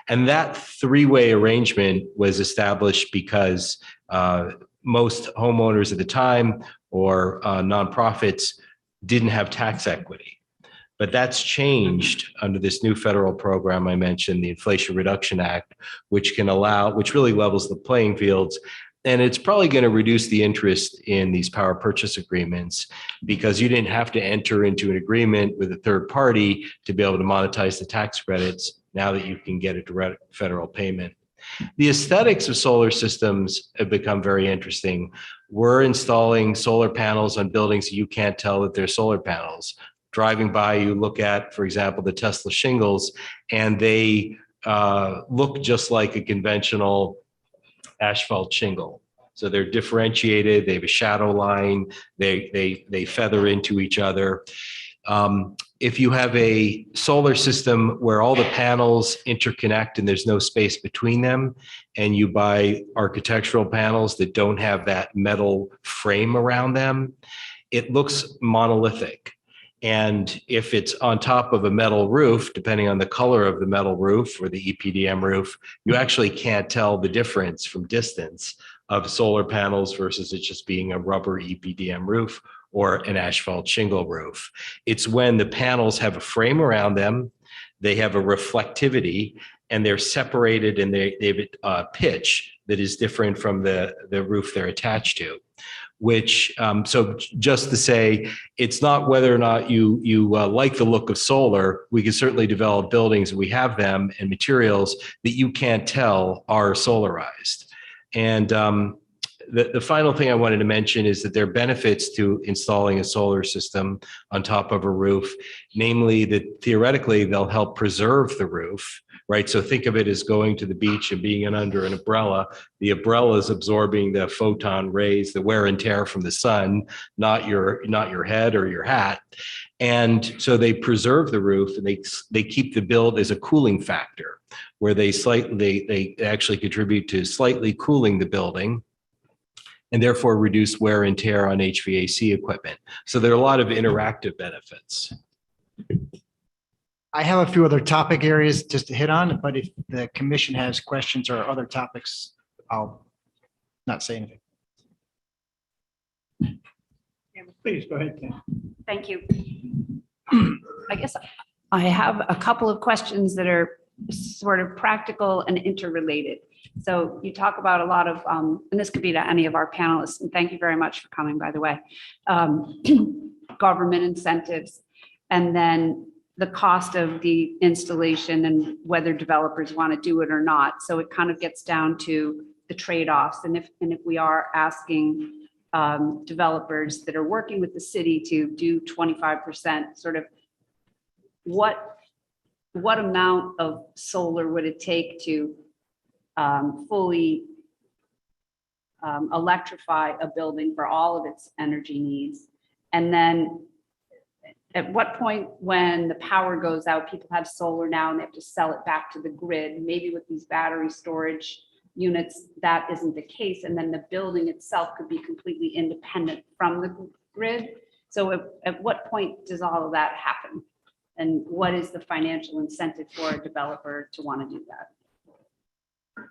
And that three-way arrangement was established because most homeowners at the time or nonprofits didn't have tax equity. But that's changed under this new federal program I mentioned, the Inflation Reduction Act, which really levels the playing fields. And it's probably going to reduce the interest in these power purchase agreements because you didn't have to enter into an agreement with a third party to be able to monetize the tax credits now that you can get a direct federal payment. The aesthetics of solar systems have become very interesting. We're installing solar panels on buildings you can't tell that they're solar panels. Driving by, you look at, for example, the Tesla shingles, and they look just like a conventional asphalt shingle. So they're differentiated, they have a shadow line, they feather into each other. if you have a solar system where all the panels interconnect and there's no space between them, and you buy architectural panels that don't have that metal frame around them, it looks monolithic. And if it's on top of a metal roof, depending on the color of the metal roof or the EPDM roof, you actually can't tell the difference from distance of solar panels versus it just being a rubber EPDM roof or an asphalt shingle roof. It's when the panels have a frame around them, they have a reflectivity, and they're separated, and they have a pitch that is different from the roof they're attached to. Which, so just to say, it's not whether or not you like the look of solar. We can certainly develop buildings, we have them, and materials that you can't tell are solarized. And the final thing I wanted to mention is that there are benefits to installing a solar system on top of a roof, namely that theoretically they'll help preserve the roof, right? So think of it as going to the beach and being under an umbrella. The umbrella is absorbing the photon rays, the wear and tear from the sun, not your head or your hat. And so they preserve the roof, and they keep the build as a cooling factor, where they actually contribute to slightly cooling the building, and therefore reduce wear and tear on HVAC equipment. So there are a lot of interactive benefits. I have a few other topic areas just to hit on, but if the commission has questions or other topics, I'll not say anything. Please, go ahead, Ken. Thank you. I guess I have a couple of questions that are sort of practical and interrelated. So you talk about a lot of, and this could be to any of our panelists, and thank you very much for coming, by the way, government incentives, and then the cost of the installation and whether developers want to do it or not. So it kind of gets down to the trade-offs. And if we are asking developers that are working with the city to do 25%, sort of what amount of solar would it take to fully electrify a building for all of its energy needs? And then at what point, when the power goes out, people have solar now and they have to sell it back to the grid? Maybe with these battery storage units, that isn't the case. And then the building itself could be completely independent from the grid. So at what point does all of that happen? And what is the financial incentive for a developer to want to do that?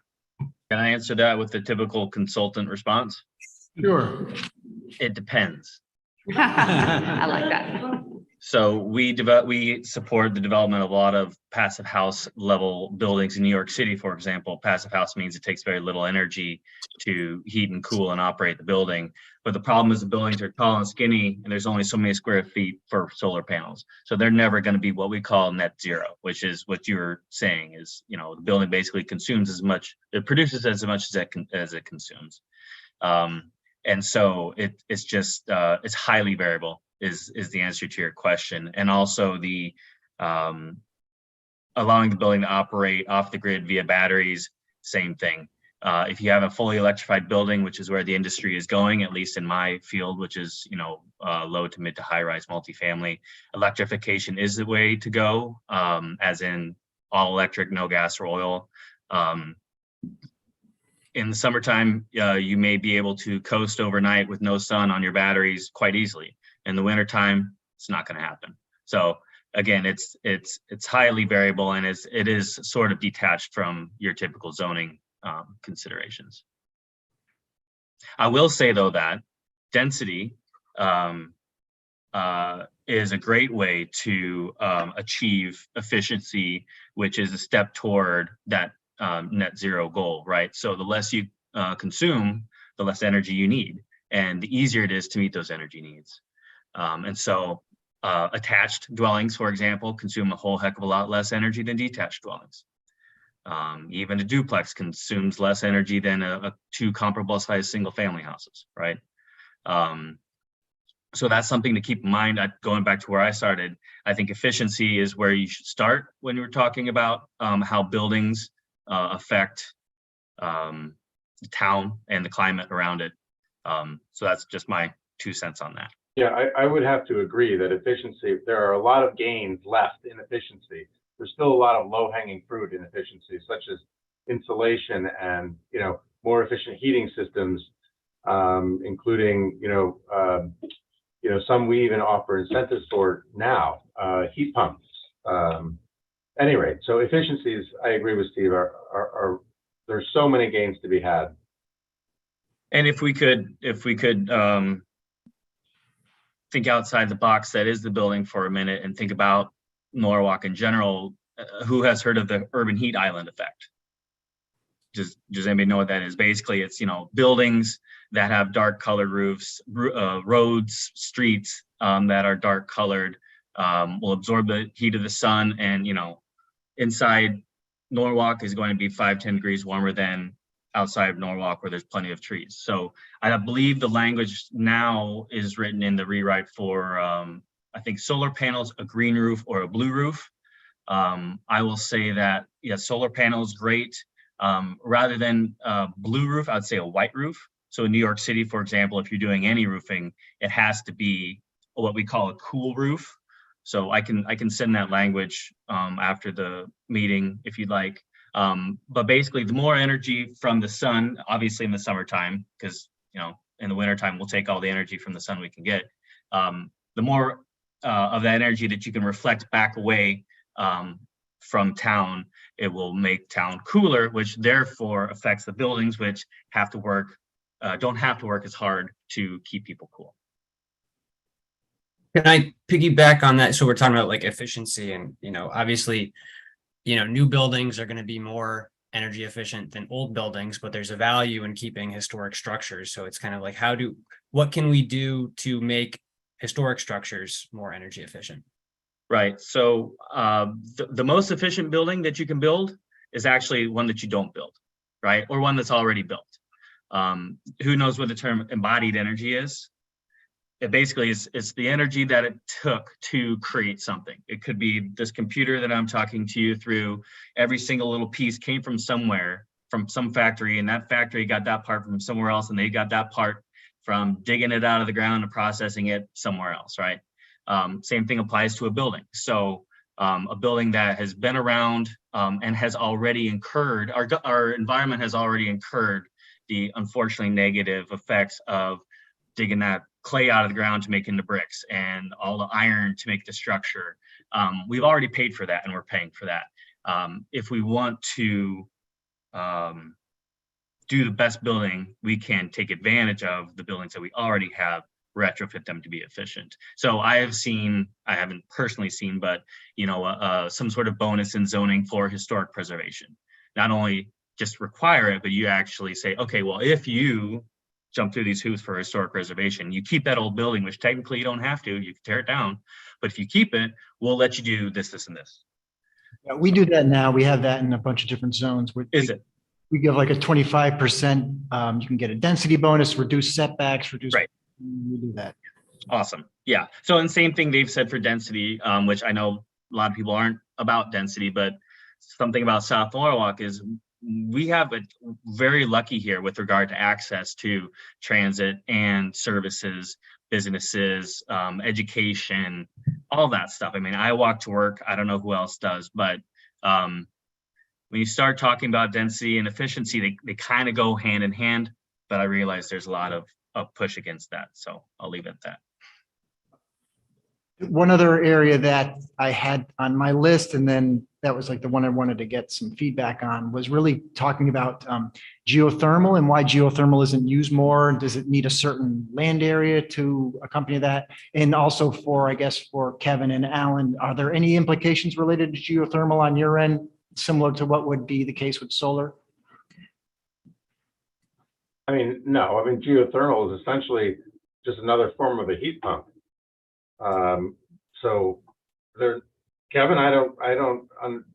Can I answer that with the typical consultant response? Sure. It depends. I like that. So we support the development of a lot of passive house level buildings in New York City, for example. Passive house means it takes very little energy to heat and cool and operate the building. But the problem is the buildings are tall and skinny, and there's only so many square feet for solar panels. So they're never going to be what we call net zero, which is what you were saying is, you know, the building basically consumes as much, it produces as much as it consumes. And so it's just, it's highly variable is the answer to your question. And also the allowing the building to operate off the grid via batteries, same thing. If you have a fully electrified building, which is where the industry is going, at least in my field, which is, you know, low to mid to high rise multifamily, electrification is the way to go, as in all electric, no gas or oil. In the summertime, you may be able to coast overnight with no sun on your batteries quite easily. In the wintertime, it's not going to happen. So again, it's highly variable, and it is sort of detached from your typical zoning considerations. I will say though that density is a great way to achieve efficiency, which is a step toward that net zero goal, right? So the less you consume, the less energy you need, and the easier it is to meet those energy needs. And so attached dwellings, for example, consume a whole heck of a lot less energy than detached dwellings. Even a duplex consumes less energy than two comparable sized single family houses, right? So that's something to keep in mind. Going back to where I started, I think efficiency is where you should start when you're talking about how buildings affect the town and the climate around it. So that's just my 2 cents on that. Yeah, I would have to agree that efficiency, there are a lot of gains left in efficiency. There's still a lot of low hanging fruit in efficiency, such as insulation and, more efficient heating systems, including, some we even offer incentives for now, heat pumps. Any rate, so efficiencies, I agree with Steve, are there's so many gains to be had. And if we could think outside the box that is the building for a minute and think about Norwalk in general, who has heard of the urban heat island effect? Does anybody know what that is? Basically, it's, buildings that have dark colored roofs, roads, streets that are dark colored will absorb the heat of the sun, and, inside Norwalk is going to be 5-10 degrees warmer than outside of Norwalk, where there's plenty of trees. So I believe the language now is written in the rewrite for, I think, solar panels, a green roof or a blue roof. I will say that, solar panels, great. Rather than a blue roof, I'd say a white roof. So in New York City, for example, if you're doing any roofing, it has to be what we call a cool roof. So I can send that language after the meeting if you'd like. But basically, the more energy from the sun, obviously in the summertime, because in the wintertime we'll take all the energy from the sun we can get. The more of that energy that you can reflect back away from town, it will make town cooler, which therefore affects the buildings, which don't have to work as hard to keep people cool. Can I piggyback on that? So we're talking about like efficiency and, obviously, new buildings are going to be more energy efficient than old buildings, but there's a value in keeping historic structures. So it's kind of like, what can we do to make historic structures more energy efficient? Right. So the most efficient building that you can build is actually one that you don't build, right? Or one that's already built. Who knows what the term embodied energy is? It basically it's the energy that it took to create something. It could be this computer that I'm talking to you through. Every single little piece came from somewhere, from some factory, and that factory got that part from somewhere else, and they got that part from digging it out of the ground and processing it somewhere else, right? Same thing applies to a building. So a building that has been around and has already incurred, our environment has already incurred the unfortunately negative effects of digging that clay out of the ground to make into bricks and all the iron to make the structure. We've already paid for that, and we're paying for that. If we want to do the best building, we can take advantage of the buildings that we already have, retrofit them to be efficient. So I haven't personally seen, but some sort of bonus in zoning for historic preservation. Not only just require it, but you actually say, okay, well, if you jump through these hoops for historic preservation, you keep that old building, which technically you don't have to, you can tear it down, but if you keep it, we'll let you do this, this, and this. Yeah, we do that now. We have that in a bunch of different zones. Is it? We give like a 25%, you can get a density bonus, reduce setbacks, reduce. Right. We do that. Awesome. Yeah. So, and same thing they've said for density, which I know a lot of people aren't about density, but something about South Norwalk is we have it very lucky here with regard to access to transit and services, businesses, education, all that stuff. I mean, I walk to work. I don't know who else does, but when you start talking about density and efficiency, they kind of go hand in hand, but I realize there's a lot of push against that. So I'll leave it at that. One other area that I had on my list, and then that was like the one I wanted to get some feedback on, was really talking about geothermal and why geothermal isn't used more. Does it need a certain land area to accompany that? And also for Kevin and Alan, are there any implications related to geothermal on your end, similar to what would be the case with solar? I mean, no, geothermal is essentially just another form of a heat pump. So there, Kevin, I don't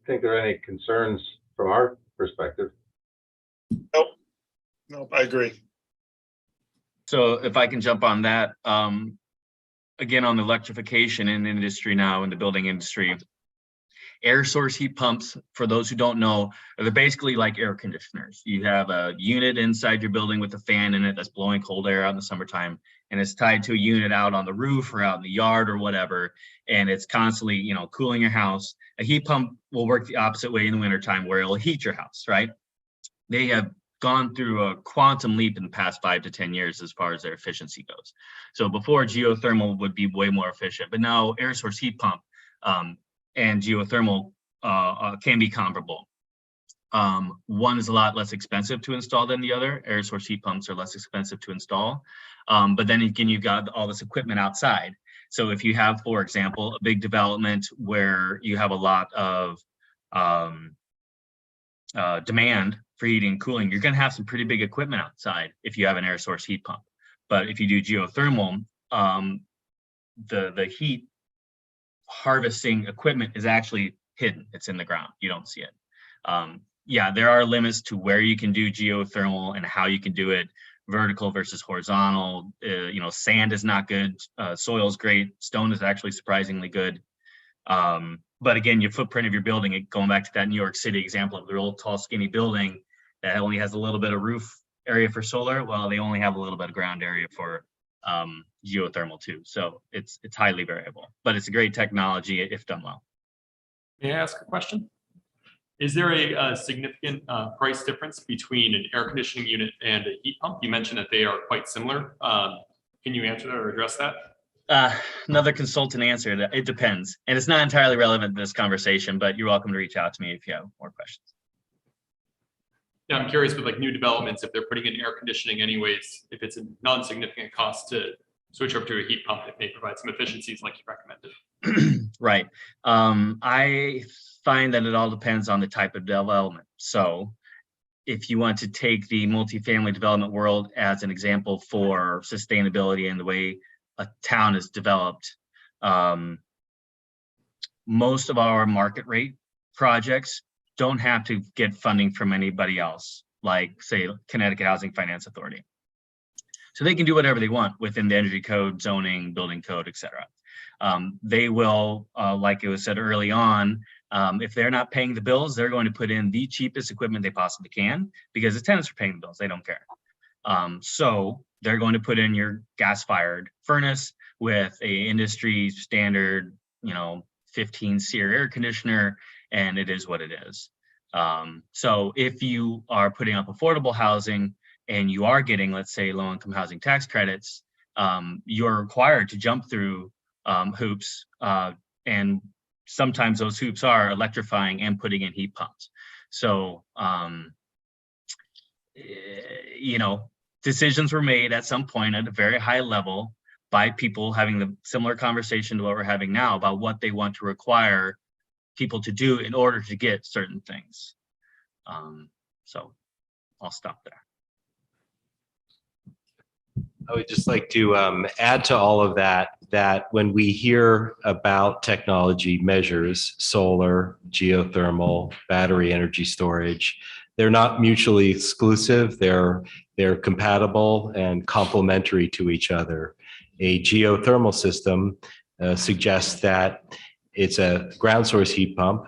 think there are any concerns from our perspective. Nope, I agree. So if I can jump on that, again, on the electrification in the industry now, in the building industry, Air source heat pumps, for those who don't know, they're basically like air conditioners. You have a unit inside your building with a fan in it that's blowing cold air out in the summertime, and it's tied to a unit out on the roof or out in the yard or whatever, and it's constantly, you know, cooling your house. A heat pump will work the opposite way in the wintertime, where it'll heat your house, right? They have gone through a quantum leap in the past 5 to 10 years as far as their efficiency goes. So before, geothermal would be way more efficient, but now air source heat pump and geothermal can be comparable. One is a lot less expensive to install than the other. Air source heat pumps are less expensive to install. But then again, you've got all this equipment outside. So if you have, for example, a big development where you have a lot of demand for heating and cooling, you're going to have some pretty big equipment outside if you have an air source heat pump. But if you do geothermal, the heat harvesting equipment is actually hidden. It's in the ground. You don't see it. Yeah, there are limits to where you can do geothermal and how you can do it. Vertical versus horizontal. You know, sand is not good. Soil is great. Stone is actually surprisingly good. But again, your footprint of your building, going back to that New York City example of the old tall skinny building that only has a little bit of roof area for solar, well, they only have a little bit of ground area for geothermal too. So it's highly variable, but it's a great technology if done well. May I ask a question? Is there a significant price difference between an air conditioning unit and a heat pump? You mentioned that they are quite similar. Can you answer that or address that? Another consultant answer that it depends, and it's not entirely relevant to this conversation, but you're welcome to reach out to me if you have more questions. Yeah, I'm curious with like new developments, if they're putting in air conditioning anyways, if it's a non-significant cost to switch over to a heat pump, it may provide some efficiencies like you recommended. Right. I find that it all depends on the type of development. So if you want to take the multifamily development world as an example for sustainability and the way a town is developed, most of our market rate projects don't have to get funding from anybody else, like say Connecticut Housing Finance Authority. So they can do whatever they want within the energy code, zoning, building code, etc. They will, like it was said early on, if they're not paying the bills, they're going to put in the cheapest equipment they possibly can because the tenants are paying the bills. They don't care. So they're going to put in your gas-fired furnace with a industry standard, 15 SEER air conditioner, and it is what it is. So if you are putting up affordable housing and you are getting, let's say, low-income housing tax credits, you're required to jump through hoops, and sometimes those hoops are electrifying and putting in heat pumps. So, decisions were made at some point at a very high level by people having the similar conversation to what we're having now about what they want to require people to do in order to get certain things. So I'll stop there. I would just like to add to all of that, that when we hear about technology measures, solar, geothermal, battery energy storage, they're not mutually exclusive. They're compatible and complementary to each other. A geothermal system suggests that it's a ground source heat pump,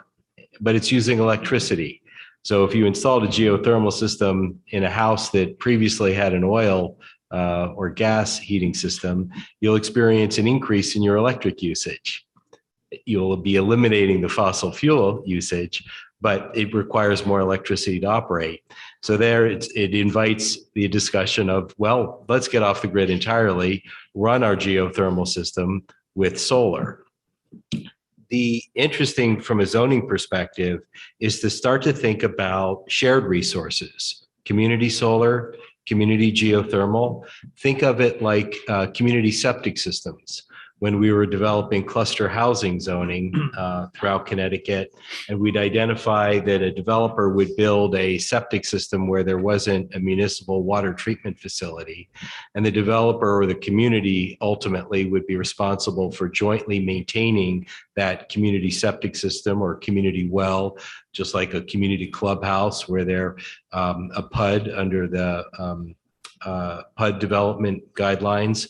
but it's using electricity. So if you installed a geothermal system in a house that previously had an oil or gas heating system, you'll experience an increase in your electric usage. You'll be eliminating the fossil fuel usage, but it requires more electricity to operate. So there it invites the discussion of, well, let's get off the grid entirely, run our geothermal system with solar. The interesting from a zoning perspective is to start to think about shared resources, community solar, community geothermal. Think of it like community septic systems. When we were developing cluster housing zoning throughout Connecticut, and we'd identify that a developer would build a septic system where there wasn't a municipal water treatment facility, and the developer or the community ultimately would be responsible for jointly maintaining that community septic system or community well, just like a community clubhouse where they're a PUD under the PUD development guidelines.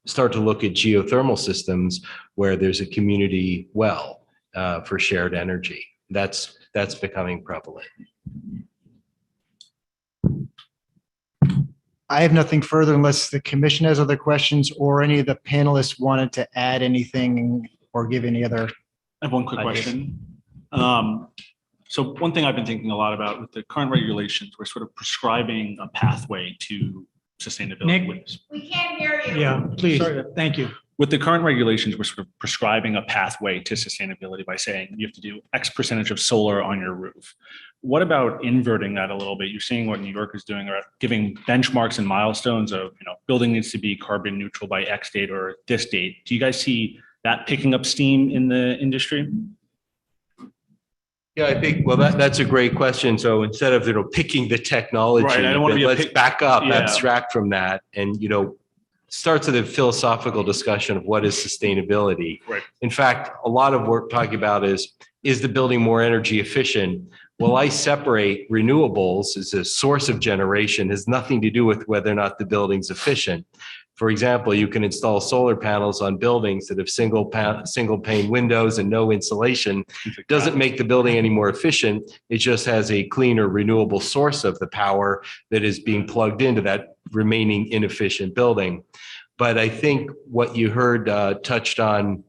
Start to look at geothermal systems where there's a community well. for shared energy. That's becoming prevalent. I have nothing further unless the commission has other questions or any of the panelists wanted to add anything or give any other. I have one quick Ideas. question. So one thing I've been thinking a lot about with the current regulations, we're sort of prescribing a pathway to sustainability. Nick? We can't hear you. Yeah, please. Thank you. With the current regulations, we're sort of prescribing a pathway to sustainability by saying you have to do X percentage of solar on your roof. What about inverting that a little bit? You're seeing what New York is doing, or giving benchmarks and milestones of, building needs to be carbon neutral by X date or this date. Do you guys see that picking up steam in the industry? Yeah, I think, well, that's a great question. So instead of, picking the technology, Right, I don't wanna be a let's pick- back up, Yeah. abstract from that, and, starts with a philosophical discussion of what is sustainability. Right. In fact, a lot of work talking about is the building more energy efficient? Well, I separate renewables as a source of generation, has nothing to do with whether or not the building's efficient. For example, you can install solar panels on buildings that have single pane windows and no insulation. Doesn't make the building any more efficient. It just has a cleaner renewable source of the power that is being plugged into that remaining inefficient building. But I think what you heard touched on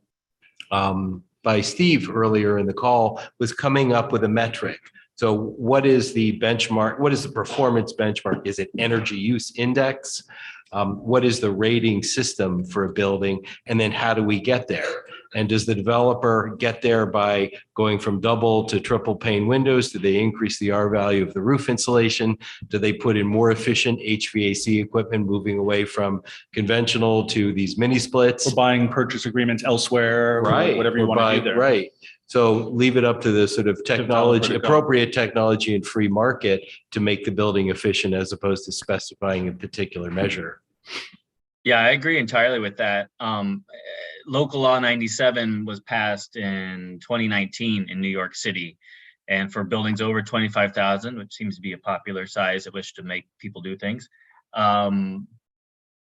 by Steve earlier in the call was coming up with a metric. So what is the benchmark? What is the performance benchmark? Is it energy use index? What is the rating system for a building? And then how do we get there? And does the developer get there by going from double to triple pane windows? Do they increase the R value of the roof insulation? Do they put in more efficient HVAC equipment, moving away from conventional to these mini splits? Or buying purchase agreements elsewhere, or Right. whatever you or want to by- do there. Right. So leave it up to the sort of technology, Developer to go. appropriate technology and free market to make the building efficient as opposed to specifying a particular measure. Yeah, I agree entirely with that. Local Law 97 was passed in 2019 in New York City. And for buildings over 25,000, which seems to be a popular size at which to make people do things,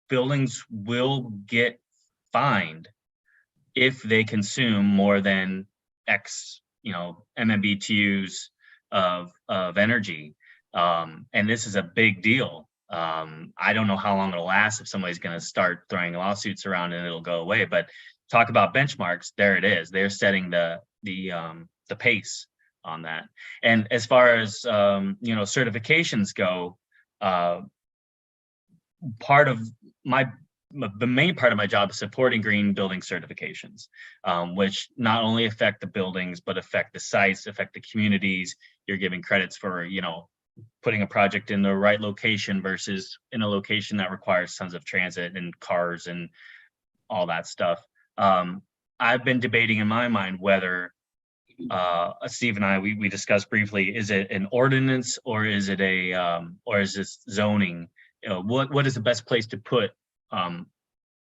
buildings will get fined if they consume more than X, MMBTUs of energy. And this is a big deal. I don't know how long it'll last if somebody's going to start throwing lawsuits around and it'll go away. But talk about benchmarks, there it is. They're setting the pace on that. And as far as certifications go, the main part of my job is supporting green building certifications, which not only affect the buildings, but affect the sites, affect the communities. You're giving credits for, putting a project in the right location versus in a location that requires tons of transit and cars and all that stuff. I've been debating in my mind whether, Steve and I, we discussed briefly, is it an ordinance or is it or is this zoning? What is the best place to put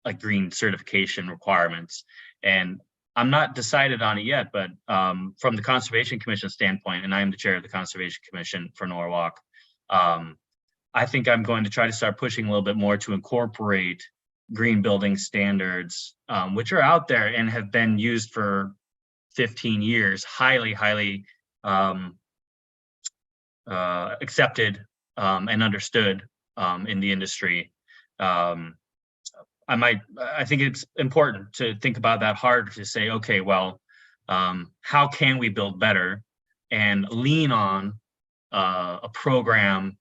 like green certification requirements? And I'm not decided on it yet, but from the Conservation Commission standpoint, and I am the chair of the Conservation Commission for Norwalk, I think I'm going to try to start pushing a little bit more to incorporate green building standards, which are out there and have been used for 15 years, highly accepted and understood in the industry. I think it's important to think about that hard, to say, okay, well, how can we build better and lean on a program,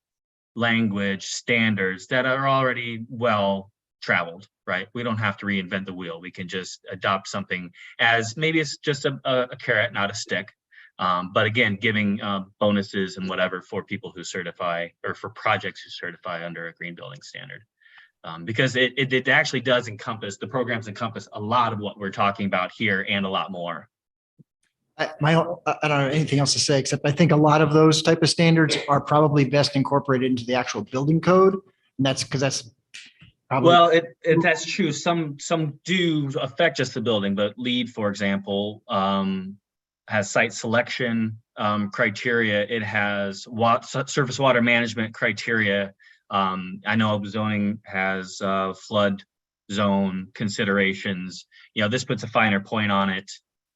language, standards that are already well traveled, right? We don't have to reinvent the wheel. We can just adopt something as maybe it's just a carrot, not a stick. But again, giving bonuses and whatever for people who certify, or for projects who certify under a green building standard. Because it actually does encompass, the programs encompass a lot of what we're talking about here and a lot more. I don't have anything else to say, except I think a lot of those type of standards are probably best incorporated into the actual building code. And that's because that's probably. Well, that's true. Some do affect just the building, but LEED, for example, has site selection criteria. It has surface water management criteria. I know zoning has flood zone considerations. This puts a finer point on it.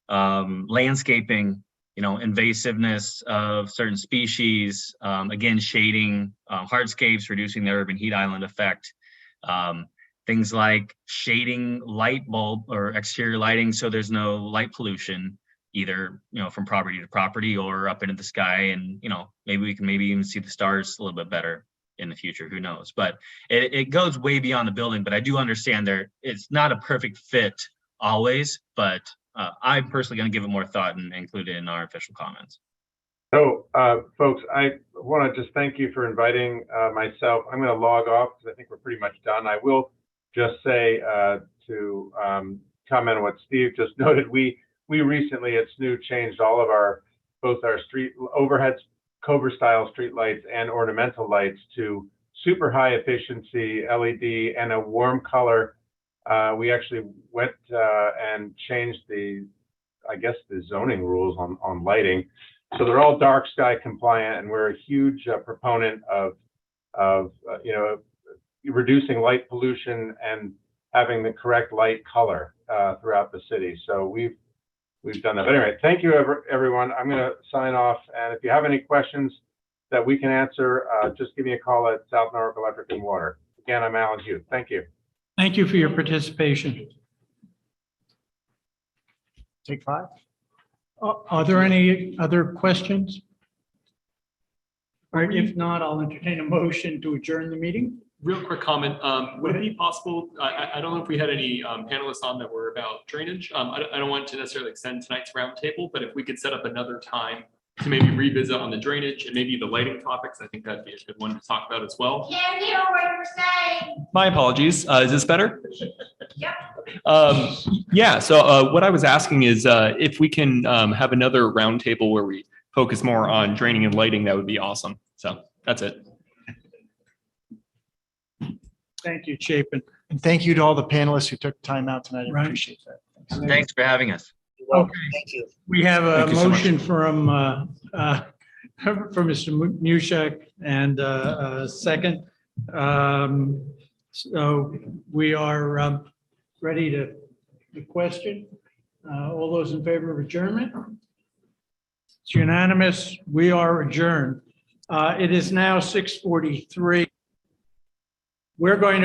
landscaping, invasiveness of certain species, again, shading, hardscapes, reducing the urban heat island effect. Things like shading light bulb or exterior lighting so there's no light pollution, either from property to property or up into the sky. And maybe we can even see the stars a little bit better in the future. Who knows? But it goes way beyond the building. But I do understand it's not a perfect fit always. But I'm personally going to give it more thought and include it in our official comments. So, folks, I want to just thank you for inviting myself. I'm going to log off because I think we're pretty much done. I will just say to comment on what Steve just noted, we recently at SNU changed all of both our street overhead Cobra style street lights and ornamental lights to super high efficiency LED and a warm color. We actually went and changed the zoning rules on lighting. So they're all dark sky compliant, and we're a huge proponent of reducing light pollution and having the correct light color throughout the city. So we've done that. But anyway, thank you everyone. I'm going to sign off, and if you have any questions that we can answer, just give me a call at South Norfolk Electric and Water. Again, I'm Alan Hughes. Thank you. Thank you for your participation. Take 5. Are there any other questions? All right, if not, I'll entertain a motion to adjourn the meeting. Real quick comment, would it be possible, I don't know if we had any panelists on that were about drainage. I don't want to necessarily extend tonight's roundtable, but if we could set up another time to maybe revisit on the drainage and maybe the lighting topics, I think that'd be a good one to talk about as well. Can't hear what you're saying. My apologies. Is this better? Yep. Yeah, so what I was asking is if we can have another roundtable where we focus more on draining and lighting, that would be awesome. So that's it. Thank you, Chapin. And thank you to all the panelists who took time out tonight. I Right. appreciate that. Thanks for having us. You're welcome. Okay. Thank you. We have a Thank you so much. motion from Mr. Mushak and a second. So we are ready to the question. All those in favor of adjournment? It's unanimous. We are adjourned. It is now 6:43. We're going to